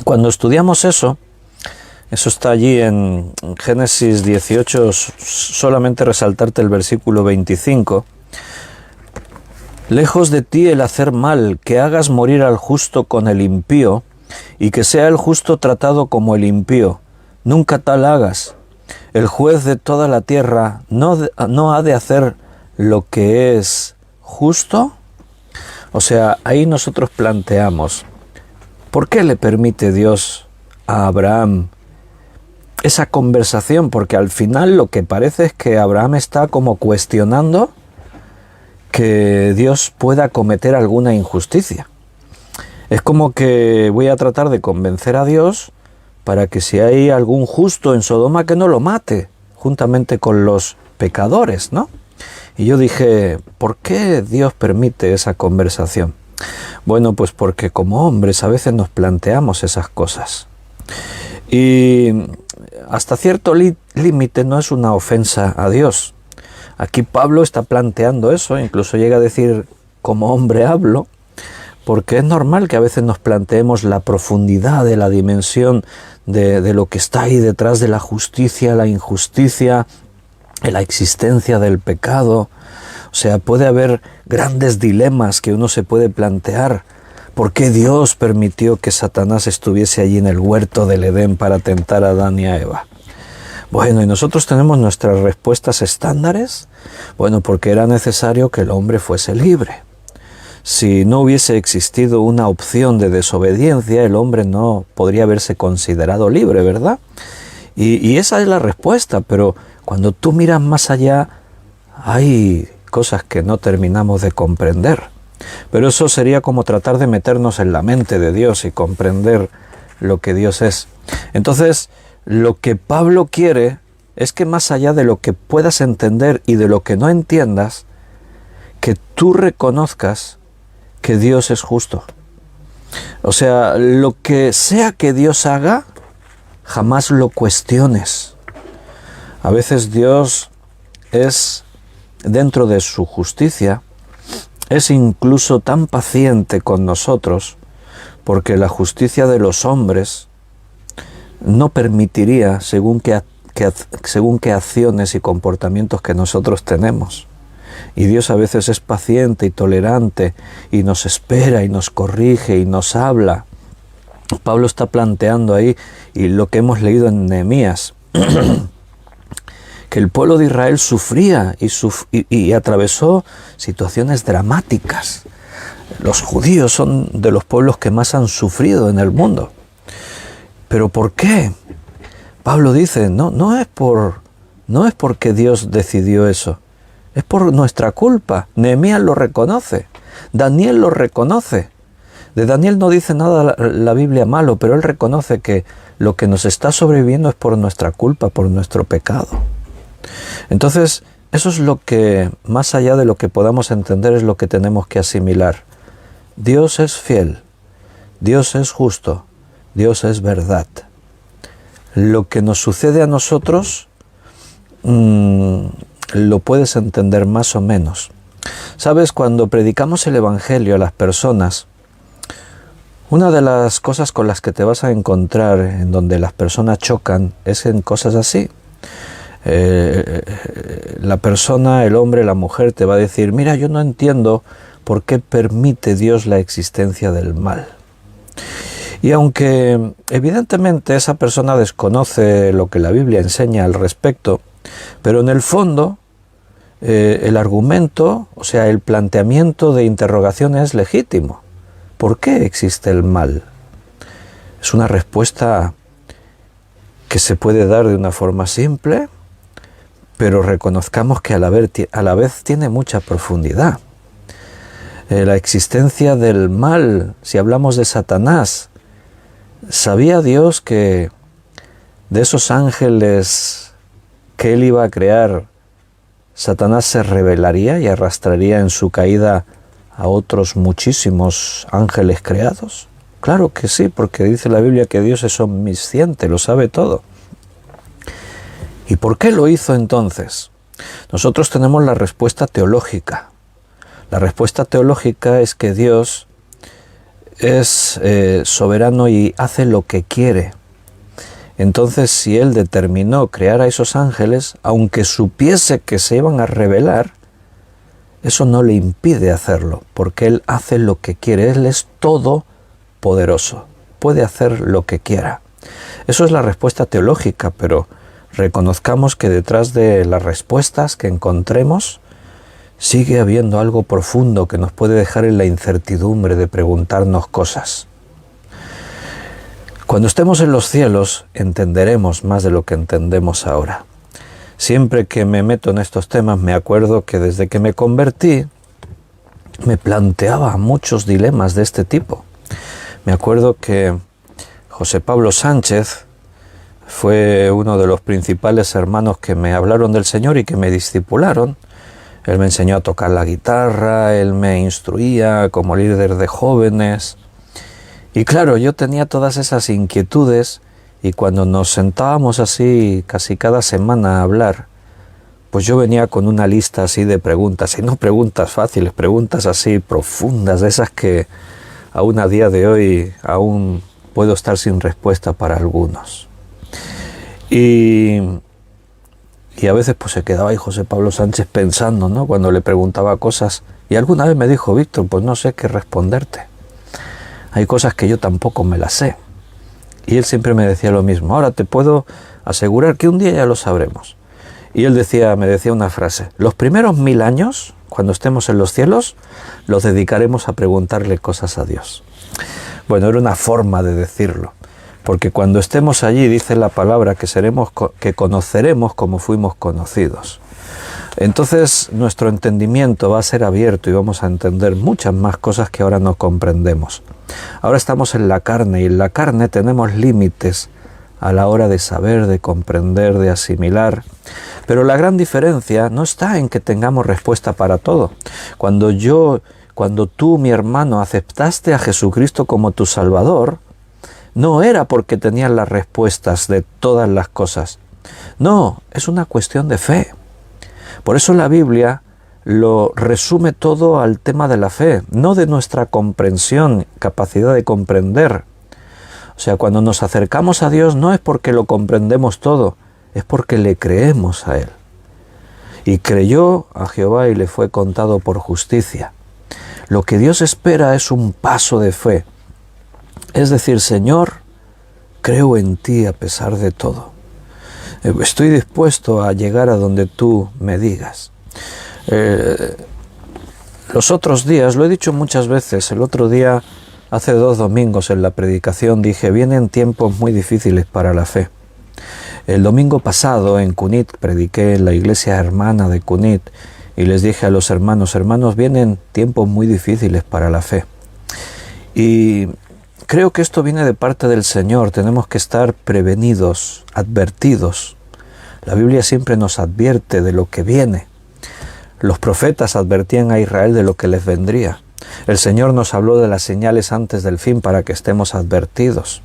[SPEAKER 1] Cuando estudiamos eso está allí en Génesis 18, solamente resaltarte el versículo 25. Lejos de ti el hacer mal, que hagas morir al justo con el impío, y que sea el justo tratado como el impío. Nunca tal hagas. El juez de toda la tierra no ha de hacer lo que es justo. O sea, ahí nosotros planteamos, ¿por qué le permite Dios a Abraham esa conversación? Porque al final lo que parece es que Abraham está como cuestionando que Dios pueda cometer alguna injusticia. Es como que voy a tratar de convencer a Dios para que si hay algún justo en Sodoma, que no lo mate, juntamente con los pecadores, ¿no? Y yo dije, ¿por qué Dios permite esa conversación? Bueno, pues porque como hombres a veces nos planteamos esas cosas. Y hasta cierto límite no es una ofensa a Dios. Aquí Pablo está planteando eso, incluso llega a decir, como hombre hablo, porque es normal que a veces nos planteemos la profundidad de la dimensión de lo que está ahí detrás de la justicia, la injusticia, la existencia del pecado. O sea, puede haber grandes dilemas que uno se puede plantear. ¿Por qué Dios permitió que Satanás estuviese allí en el huerto del Edén para tentar a Adán y a Eva? Bueno, ¿y nosotros tenemos nuestras respuestas estándares? Bueno, porque era necesario que el hombre fuese libre. Si no hubiese existido una opción de desobediencia, el hombre no podría haberse considerado libre, ¿verdad? Y esa es la respuesta, pero cuando tú miras más allá, hay cosas que no terminamos de comprender. Pero eso sería como tratar de meternos en la mente de Dios y comprender lo que Dios es. Entonces, lo que Pablo quiere es que más allá de lo que puedas entender y de lo que no entiendas, que tú reconozcas que Dios es justo. O sea, lo que sea que Dios haga, jamás lo cuestiones. A veces Dios es, dentro de su justicia, es incluso tan paciente con nosotros, porque la justicia de los hombres no permitiría según qué acciones y comportamientos que nosotros tenemos. Y Dios a veces es paciente y tolerante y nos espera y nos corrige y nos habla. Pablo está planteando ahí, y lo que hemos leído en Nehemías, que el pueblo de Israel sufría y atravesó situaciones dramáticas. Los judíos son de los pueblos que más han sufrido en el mundo. ¿Pero por qué? Pablo dice, no es porque Dios decidió eso, es por nuestra culpa. Nehemías lo reconoce, Daniel lo reconoce. De Daniel no dice nada la Biblia malo, pero él reconoce que lo que nos está sobreviviendo es por nuestra culpa, por nuestro pecado. Entonces, eso es lo que, más allá de lo que podamos entender, es lo que tenemos que asimilar. Dios es fiel, Dios es justo, Dios es verdad. Lo que nos sucede a nosotros lo puedes entender más o menos. ¿Sabes? Cuando predicamos el Evangelio a las personas, una de las cosas con las que te vas a encontrar en donde las personas chocan es en cosas así. La persona, el hombre, la mujer te va a decir, mira, yo no entiendo por qué permite Dios la existencia del mal. Y aunque evidentemente esa persona desconoce lo que la Biblia enseña al respecto, pero en el fondo el argumento, o sea, el planteamiento de interrogación es legítimo. ¿Por qué existe el mal? Es una respuesta que se puede dar de una forma simple, pero reconozcamos que a la vez tiene mucha profundidad. La existencia del mal, si hablamos de Satanás, ¿sabía Dios que de esos ángeles que él iba a crear, Satanás se rebelaría y arrastraría en su caída a otros muchísimos ángeles creados? Claro que sí, porque dice la Biblia que Dios es omnisciente, lo sabe todo. ¿Y por qué lo hizo entonces? Nosotros tenemos la respuesta teológica. La respuesta teológica es que Dios es soberano y hace lo que quiere. Entonces, si Él determinó crear a esos ángeles, aunque supiese que se iban a rebelar, eso no le impide hacerlo, porque Él hace lo que quiere. Él es todopoderoso, puede hacer lo que quiera. Eso es la respuesta teológica, pero reconozcamos que detrás de las respuestas que encontremos sigue habiendo algo profundo que nos puede dejar en la incertidumbre de preguntarnos cosas. Cuando estemos en los cielos entenderemos más de lo que entendemos ahora. Siempre que me meto en estos temas me acuerdo que desde que me convertí me planteaba muchos dilemas de este tipo. Me acuerdo que José Pablo Sánchez fue uno de los principales hermanos que me hablaron del Señor y que me discipularon. Él me enseñó a tocar la guitarra, él me instruía como líder de jóvenes. Y claro, yo tenía todas esas inquietudes y cuando nos sentábamos así casi cada semana a hablar, pues yo venía con una lista así de preguntas, y no preguntas fáciles, preguntas así profundas, de esas que aún a día de hoy aún puedo estar sin respuesta para algunos. Y a veces pues se quedaba ahí José Pablo Sánchez pensando, ¿no?, cuando le preguntaba cosas, y alguna vez me dijo, Víctor, pues no sé qué responderte. Hay cosas que yo tampoco me las sé. Y él siempre me decía lo mismo. Ahora te puedo asegurar que un día ya lo sabremos. Y él me decía una frase. Los primeros 1000 años, cuando estemos en los cielos, los dedicaremos a preguntarle cosas a Dios. Bueno, era una forma de decirlo. Porque cuando estemos allí, dice la palabra, que conoceremos como fuimos conocidos. Entonces nuestro entendimiento va a ser abierto y vamos a entender muchas más cosas que ahora no comprendemos. Ahora estamos en la carne y en la carne tenemos límites a la hora de saber, de comprender, de asimilar. Pero la gran diferencia no está en que tengamos respuesta para todo. Cuando tú, mi hermano, aceptaste a Jesucristo como tu Salvador, no era porque tenías las respuestas de todas las cosas. No, es una cuestión de fe. Por eso la Biblia lo resume todo al tema de la fe, no de nuestra comprensión, capacidad de comprender. O sea, cuando nos acercamos a Dios no es porque lo comprendemos todo, es porque le creemos a Él. Y creyó a Jehová y le fue contado por justicia. Lo que Dios espera es un paso de fe. Es decir, Señor, creo en ti a pesar de todo. Estoy dispuesto a llegar a donde tú me digas. Los otros días, lo he dicho muchas veces, el otro día, hace 2 domingos en la predicación, dije, vienen tiempos muy difíciles para la fe. El domingo pasado en Cunit prediqué en la iglesia hermana de Cunit y les dije a los hermanos, vienen tiempos muy difíciles para la fe. Y creo que esto viene de parte del Señor, tenemos que estar prevenidos, advertidos. La Biblia siempre nos advierte de lo que viene. Los profetas advertían a Israel de lo que les vendría. El Señor nos habló de las señales antes del fin para que estemos advertidos.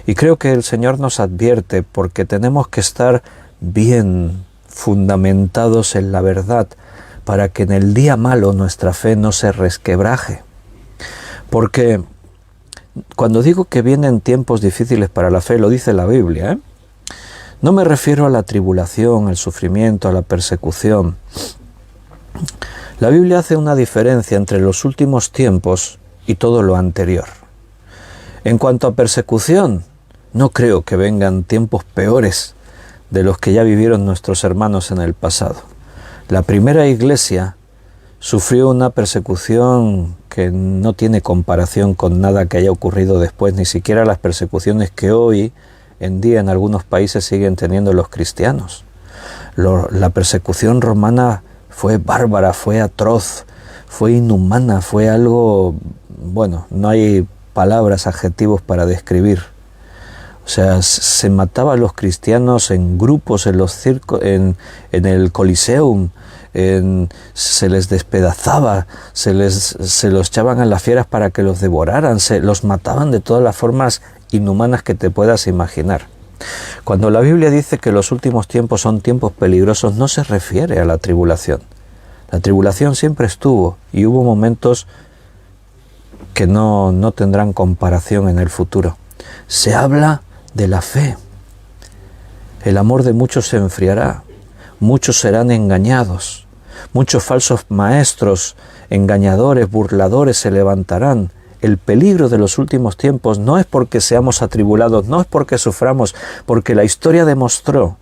[SPEAKER 1] Y creo que el Señor nos advierte porque tenemos que estar bien fundamentados en la verdad para que en el día malo nuestra fe no se resquebraje. Porque cuando digo que vienen tiempos difíciles para la fe, lo dice la Biblia, ¿eh? No me refiero a la tribulación, al sufrimiento, a la persecución. La Biblia hace una diferencia entre los últimos tiempos y todo lo anterior. En cuanto a persecución, no creo que vengan tiempos peores de los que ya vivieron nuestros hermanos en el pasado. La primera iglesia sufrió una persecución que no tiene comparación con nada que haya ocurrido después, ni siquiera las persecuciones que hoy en día en algunos países siguen teniendo los cristianos. La persecución romana fue bárbara, fue atroz, fue inhumana, fue algo, bueno, no hay palabras, adjetivos para describir. O sea, se mataba a los cristianos en grupos, en los circos, en el Coliseum, se les despedazaba, se los echaban a las fieras para que los devoraran, los mataban de todas las formas inhumanas que te puedas imaginar. Cuando la Biblia dice que los últimos tiempos son tiempos peligrosos, no se refiere a la tribulación. La tribulación siempre estuvo y hubo momentos que no tendrán comparación en el futuro. Se habla de la fe. El amor de muchos se enfriará, muchos serán engañados, muchos falsos maestros, engañadores, burladores se levantarán. El peligro de los últimos tiempos no es porque seamos atribulados, no es porque suframos, porque la historia demostró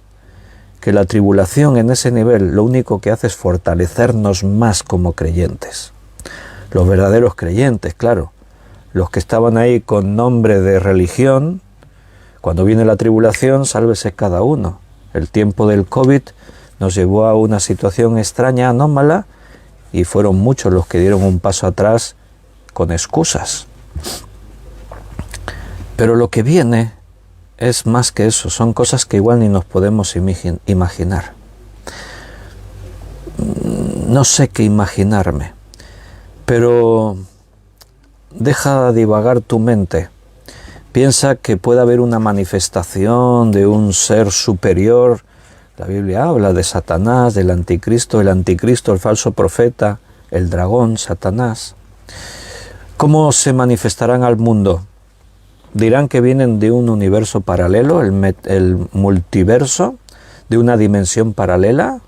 [SPEAKER 1] que la tribulación en ese nivel lo único que hace es fortalecernos más como creyentes. Los verdaderos creyentes, claro, los que estaban ahí con nombre de religión, cuando viene la tribulación, sálvese cada uno. El tiempo del COVID nos llevó a una situación extraña, anómala, y fueron muchos los que dieron un paso atrás con excusas. Pero lo que viene es más que eso, son cosas que igual ni nos podemos imaginar. No sé qué imaginarme, pero deja divagar tu mente. Piensa que puede haber una manifestación de un ser superior. La Biblia habla de Satanás, del anticristo, el falso profeta, el dragón, Satanás. ¿Cómo se manifestarán al mundo? Dirán que vienen de un universo paralelo, el multiverso, de una dimensión paralela,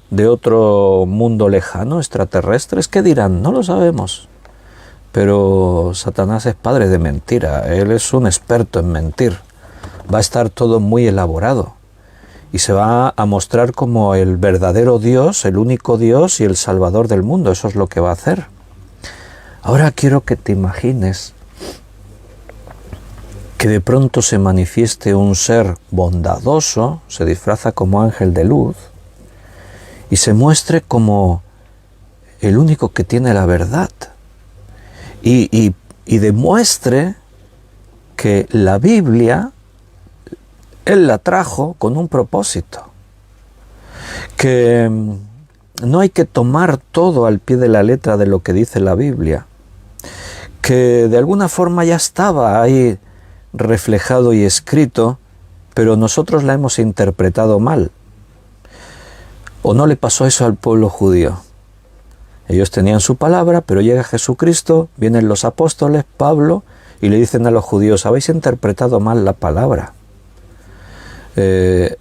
[SPEAKER 1] de otro mundo lejano, extraterrestres. ¿Qué dirán? No lo sabemos. Pero Satanás es padre de mentira, él es un experto en mentir. Va a estar todo muy elaborado y se va a mostrar como el verdadero Dios, el único Dios y el Salvador del mundo. Eso es lo que va a hacer. Ahora quiero que te imagines que de pronto se manifieste un ser bondadoso, se disfraza como ángel de luz y se muestre como el único que tiene la verdad. Y demuestre que la Biblia, Él la trajo con un propósito. Que no hay que tomar todo al pie de la letra de lo que dice la Biblia. Que de alguna forma ya estaba ahí reflejado y escrito, pero nosotros la hemos interpretado mal. ¿O no le pasó eso al pueblo judío? Ellos tenían su palabra, pero llega Jesucristo, vienen los apóstoles, Pablo, y le dicen a los judíos, habéis interpretado mal la palabra.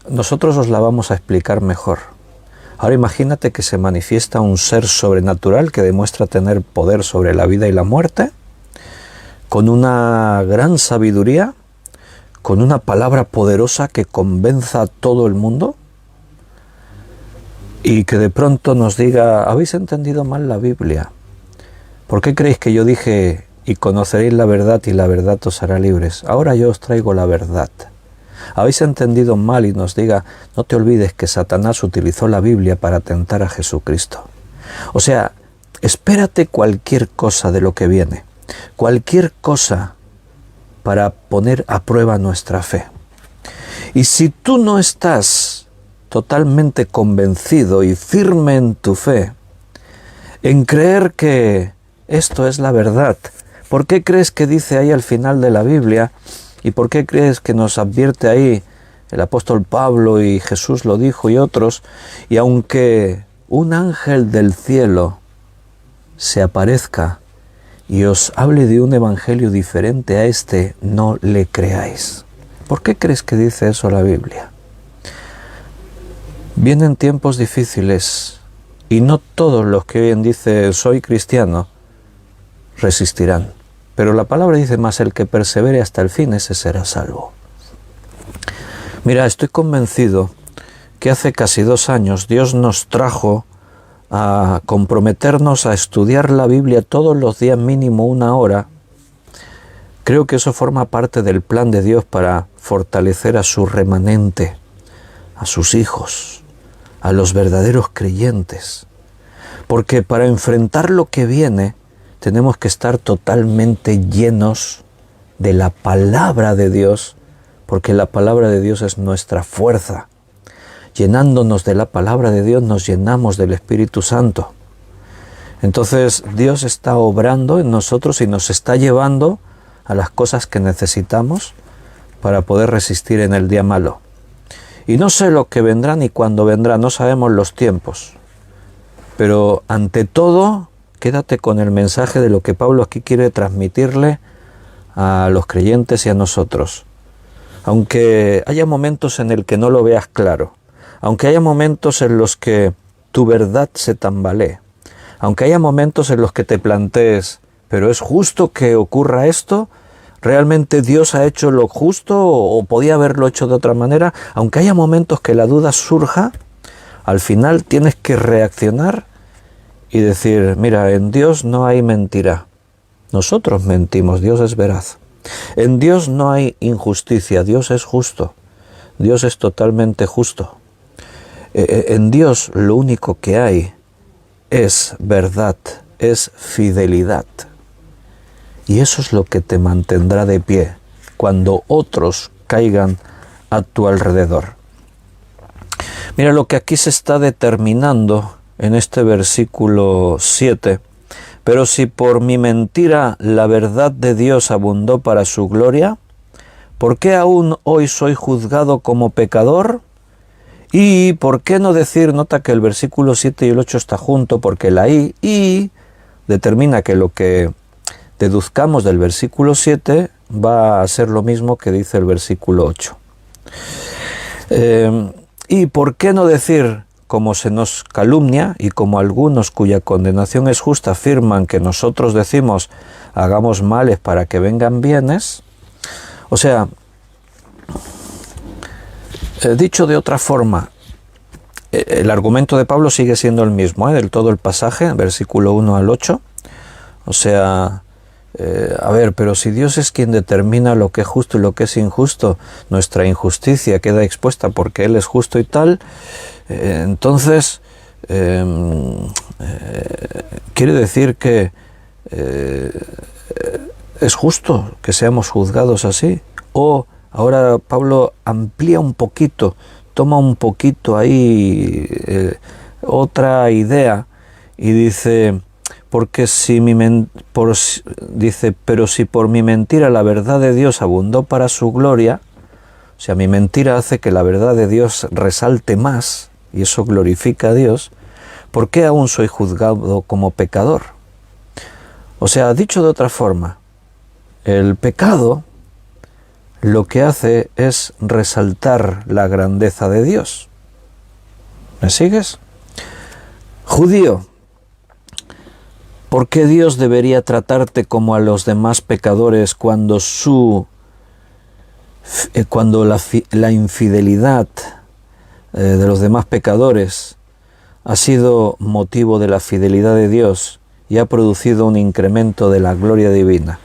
[SPEAKER 1] Nosotros os la vamos a explicar mejor. Ahora imagínate que se manifiesta un ser sobrenatural que demuestra tener poder sobre la vida y la muerte, con una gran sabiduría, con una palabra poderosa que convenza a todo el mundo, y que de pronto nos diga, habéis entendido mal la Biblia. ¿Por qué creéis que yo dije, y conoceréis la verdad y la verdad os hará libres? Ahora yo os traigo la verdad. Habéis entendido mal, y nos diga, no te olvides que Satanás utilizó la Biblia para tentar a Jesucristo. O sea, espérate cualquier cosa de lo que viene, cualquier cosa para poner a prueba nuestra fe. Y si tú no estás totalmente convencido y firme en tu fe, en creer que esto es la verdad, ¿por qué crees que dice ahí al final de la Biblia? ¿Y por qué crees que nos advierte ahí el apóstol Pablo y Jesús lo dijo y otros? Y aunque un ángel del cielo se aparezca y os hable de un evangelio diferente a este, no le creáis. ¿Por qué crees que dice eso la Biblia? Vienen tiempos difíciles y no todos los que hoy en dicen soy cristiano resistirán. Pero la palabra dice más, el que persevere hasta el fin, ese será salvo. Mira, estoy convencido que hace casi 2 años Dios nos trajo a comprometernos a estudiar la Biblia todos los días, mínimo 1 hora. Creo que eso forma parte del plan de Dios para fortalecer a su remanente, a sus hijos, a los verdaderos creyentes. Porque para enfrentar lo que viene, tenemos que estar totalmente llenos de la palabra de Dios, porque la palabra de Dios es nuestra fuerza. Llenándonos de la palabra de Dios, nos llenamos del Espíritu Santo. Entonces, Dios está obrando en nosotros y nos está llevando a las cosas que necesitamos para poder resistir en el día malo. Y no sé lo que vendrá ni cuándo vendrá, no sabemos los tiempos. Pero ante todo, quédate con el mensaje de lo que Pablo aquí quiere transmitirle a los creyentes y a nosotros. Aunque haya momentos en el que no lo veas claro, aunque haya momentos en los que tu verdad se tambalee, aunque haya momentos en los que te plantees, ¿pero es justo que ocurra esto? ¿Realmente Dios ha hecho lo justo o podía haberlo hecho de otra manera? Aunque haya momentos que la duda surja, al final tienes que reaccionar y decir, mira, en Dios no hay mentira. Nosotros mentimos, Dios es veraz. En Dios no hay injusticia, Dios es justo. Dios es totalmente justo. En Dios lo único que hay es verdad, es fidelidad. Y eso es lo que te mantendrá de pie cuando otros caigan a tu alrededor. Mira lo que aquí se está determinando en este versículo 7. Pero si por mi mentira la verdad de Dios abundó para su gloria, ¿por qué aún hoy soy juzgado como pecador? ¿Y por qué no decir, nota que el versículo 7 y el 8 está junto, porque la y determina que lo que deduzcamos del versículo 7 va a ser lo mismo que dice el versículo 8. ¿Y por qué no decir, como se nos calumnia y como algunos cuya condenación es justa afirman que nosotros decimos hagamos males para que vengan bienes? O sea, dicho de otra forma, el argumento de Pablo sigue siendo el mismo, del todo el pasaje, versículo 1 al 8. O sea, a ver, pero si Dios es quien determina lo que es justo y lo que es injusto, nuestra injusticia queda expuesta porque Él es justo y tal, entonces, quiere decir que es justo que seamos juzgados así. O ahora Pablo amplía un poquito, toma un poquito ahí otra idea y dice, dice, pero si por mi mentira la verdad de Dios abundó para su gloria, o sea, mi mentira hace que la verdad de Dios resalte más y eso glorifica a Dios, ¿por qué aún soy juzgado como pecador? O sea, dicho de otra forma, el pecado lo que hace es resaltar la grandeza de Dios. ¿Me sigues? Judío, ¿por qué Dios debería tratarte como a los demás pecadores cuando la infidelidad de los demás pecadores ha sido motivo de la fidelidad de Dios y ha producido un incremento de la gloria divina?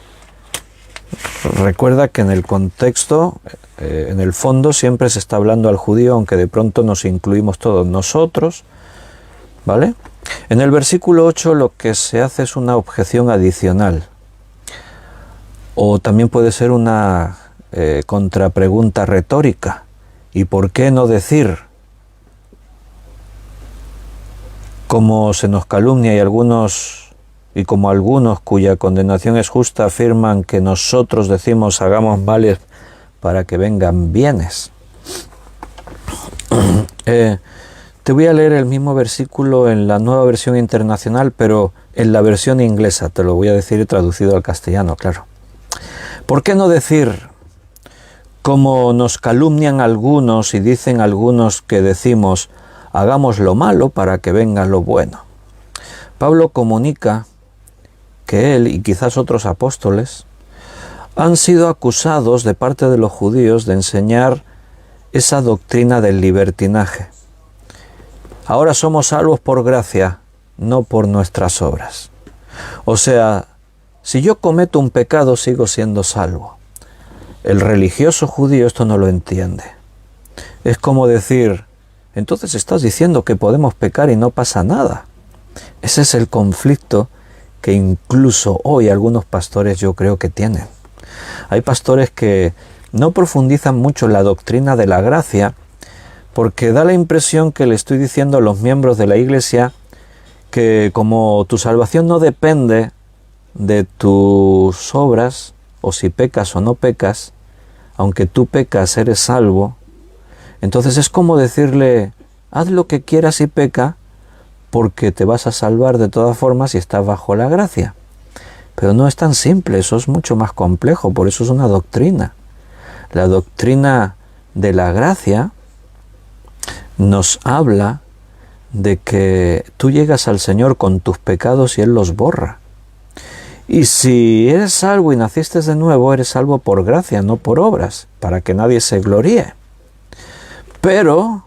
[SPEAKER 1] Recuerda que en el contexto, en el fondo, siempre se está hablando al judío, aunque de pronto nos incluimos todos nosotros, ¿vale? En el versículo 8 lo que se hace es una objeción adicional, o también puede ser una contrapregunta retórica. ¿Y por qué no decir, como se nos calumnia y como algunos cuya condenación es justa afirman que nosotros decimos hagamos males para que vengan bienes? Te voy a leer el mismo versículo en la Nueva Versión Internacional, pero en la versión inglesa, te lo voy a decir traducido al castellano, claro. ¿Por qué no decir, como nos calumnian algunos y dicen algunos que decimos, hagamos lo malo para que venga lo bueno? Pablo comunica que él y quizás otros apóstoles han sido acusados de parte de los judíos de enseñar esa doctrina del libertinaje. Ahora somos salvos por gracia, no por nuestras obras. O sea, si yo cometo un pecado, sigo siendo salvo. El religioso judío esto no lo entiende. Es como decir, entonces estás diciendo que podemos pecar y no pasa nada. Ese es el conflicto que incluso hoy algunos pastores yo creo que tienen. Hay pastores que no profundizan mucho en la doctrina de la gracia porque da la impresión que le estoy diciendo a los miembros de la iglesia que como tu salvación no depende de tus obras, o si pecas o no pecas, aunque tú pecas eres salvo, entonces es como decirle, haz lo que quieras y peca, porque te vas a salvar de todas formas y estás bajo la gracia. Pero no es tan simple, eso es mucho más complejo, por eso es una doctrina. La doctrina de la gracia nos habla de que tú llegas al Señor con tus pecados y Él los borra. Y si eres salvo y naciste de nuevo, eres salvo por gracia, no por obras, para que nadie se gloríe. Pero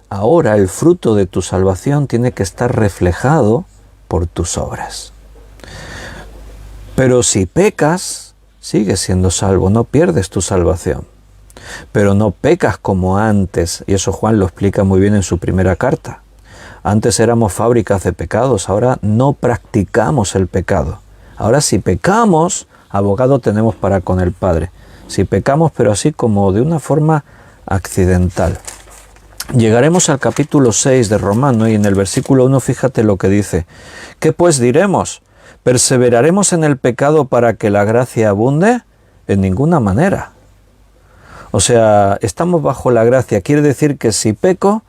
[SPEAKER 1] ahora el fruto de tu salvación tiene que estar reflejado por tus obras. Pero si pecas, sigues siendo salvo, no pierdes tu salvación. Pero no pecas como antes, y eso Juan lo explica muy bien en su primera carta. Antes éramos fábricas de pecados, ahora no practicamos el pecado. Ahora si pecamos, abogado tenemos para con el Padre. Si pecamos, pero así como de una forma accidental. Llegaremos al capítulo 6 de Romano y en el versículo 1 fíjate lo que dice. ¿Qué pues diremos? ¿Perseveraremos en el pecado para que la gracia abunde? En ninguna manera. O sea, estamos bajo la gracia. Quiere decir que si peco,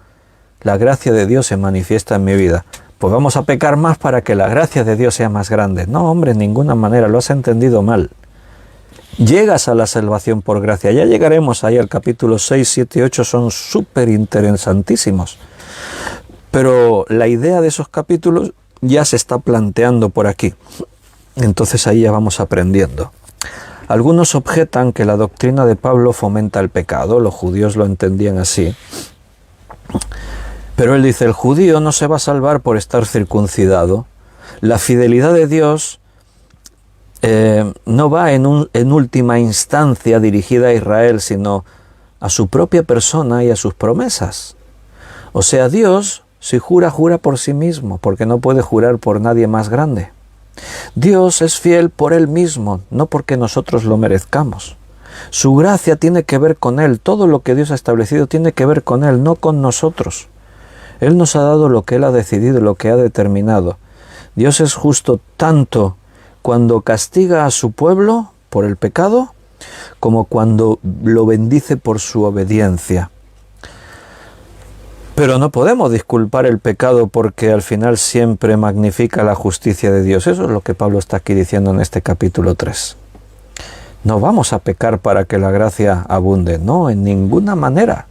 [SPEAKER 1] la gracia de Dios se manifiesta en mi vida. Pues vamos a pecar más para que la gracia de Dios sea más grande. No, hombre, en ninguna manera, lo has entendido mal. Llegas a la salvación por gracia. Ya llegaremos ahí al capítulo 6, 7 y 8, son súper interesantísimos. Pero la idea de esos capítulos ya se está planteando por aquí. Entonces ahí ya vamos aprendiendo. Algunos objetan que la doctrina de Pablo fomenta el pecado, los judíos lo entendían así. Pero él dice, el judío no se va a salvar por estar circuncidado. La fidelidad de Dios no va en última instancia dirigida a Israel, sino a su propia persona y a sus promesas. O sea, Dios Si jura, jura por sí mismo, porque no puede jurar por nadie más grande. Dios es fiel por Él mismo, no porque nosotros lo merezcamos. Su gracia tiene que ver con Él, todo lo que Dios ha establecido tiene que ver con Él, no con nosotros. Él nos ha dado lo que Él ha decidido, lo que ha determinado. Dios es justo tanto cuando castiga a su pueblo por el pecado, como cuando lo bendice por su obediencia. Pero no podemos disculpar el pecado porque al final siempre magnifica la justicia de Dios. Eso es lo que Pablo está aquí diciendo en este capítulo 3. No vamos a pecar para que la gracia abunde, no, en ninguna manera.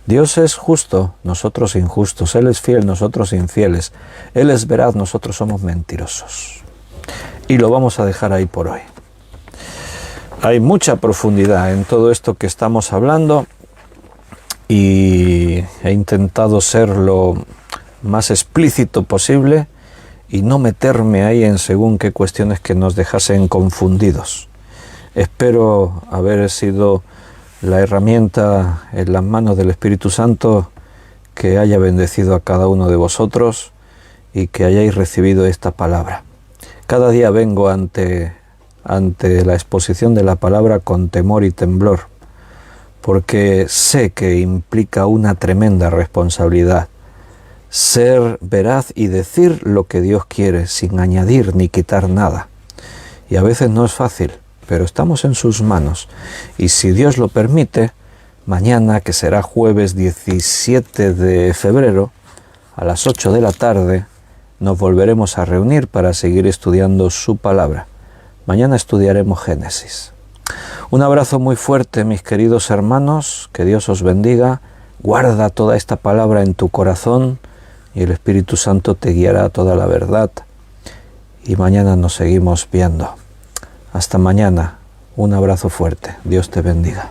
[SPEAKER 1] Dios es justo, nosotros injustos. Él es fiel, nosotros infieles. Él es veraz, nosotros somos mentirosos. Y lo vamos a dejar ahí por hoy. Hay mucha profundidad en todo esto que estamos hablando y he intentado ser lo más explícito posible y no meterme ahí en según qué cuestiones que nos dejasen confundidos. Espero haber sido la herramienta en las manos del Espíritu Santo que haya bendecido a cada uno de vosotros y que hayáis recibido esta palabra. Cada día vengo ante la exposición de la palabra con temor y temblor, porque sé que implica una tremenda responsabilidad. Ser veraz y decir lo que Dios quiere, sin añadir ni quitar nada. Y a veces no es fácil, pero estamos en sus manos. Y si Dios lo permite, mañana, que será jueves 17 de febrero, a las 8 de la tarde, nos volveremos a reunir para seguir estudiando su palabra. Mañana estudiaremos Génesis. Un abrazo muy fuerte, mis queridos hermanos, que Dios os bendiga. Guarda toda esta palabra en tu corazón y el Espíritu Santo te guiará a toda la verdad. Y mañana nos seguimos viendo. Hasta mañana. Un abrazo fuerte. Dios te bendiga.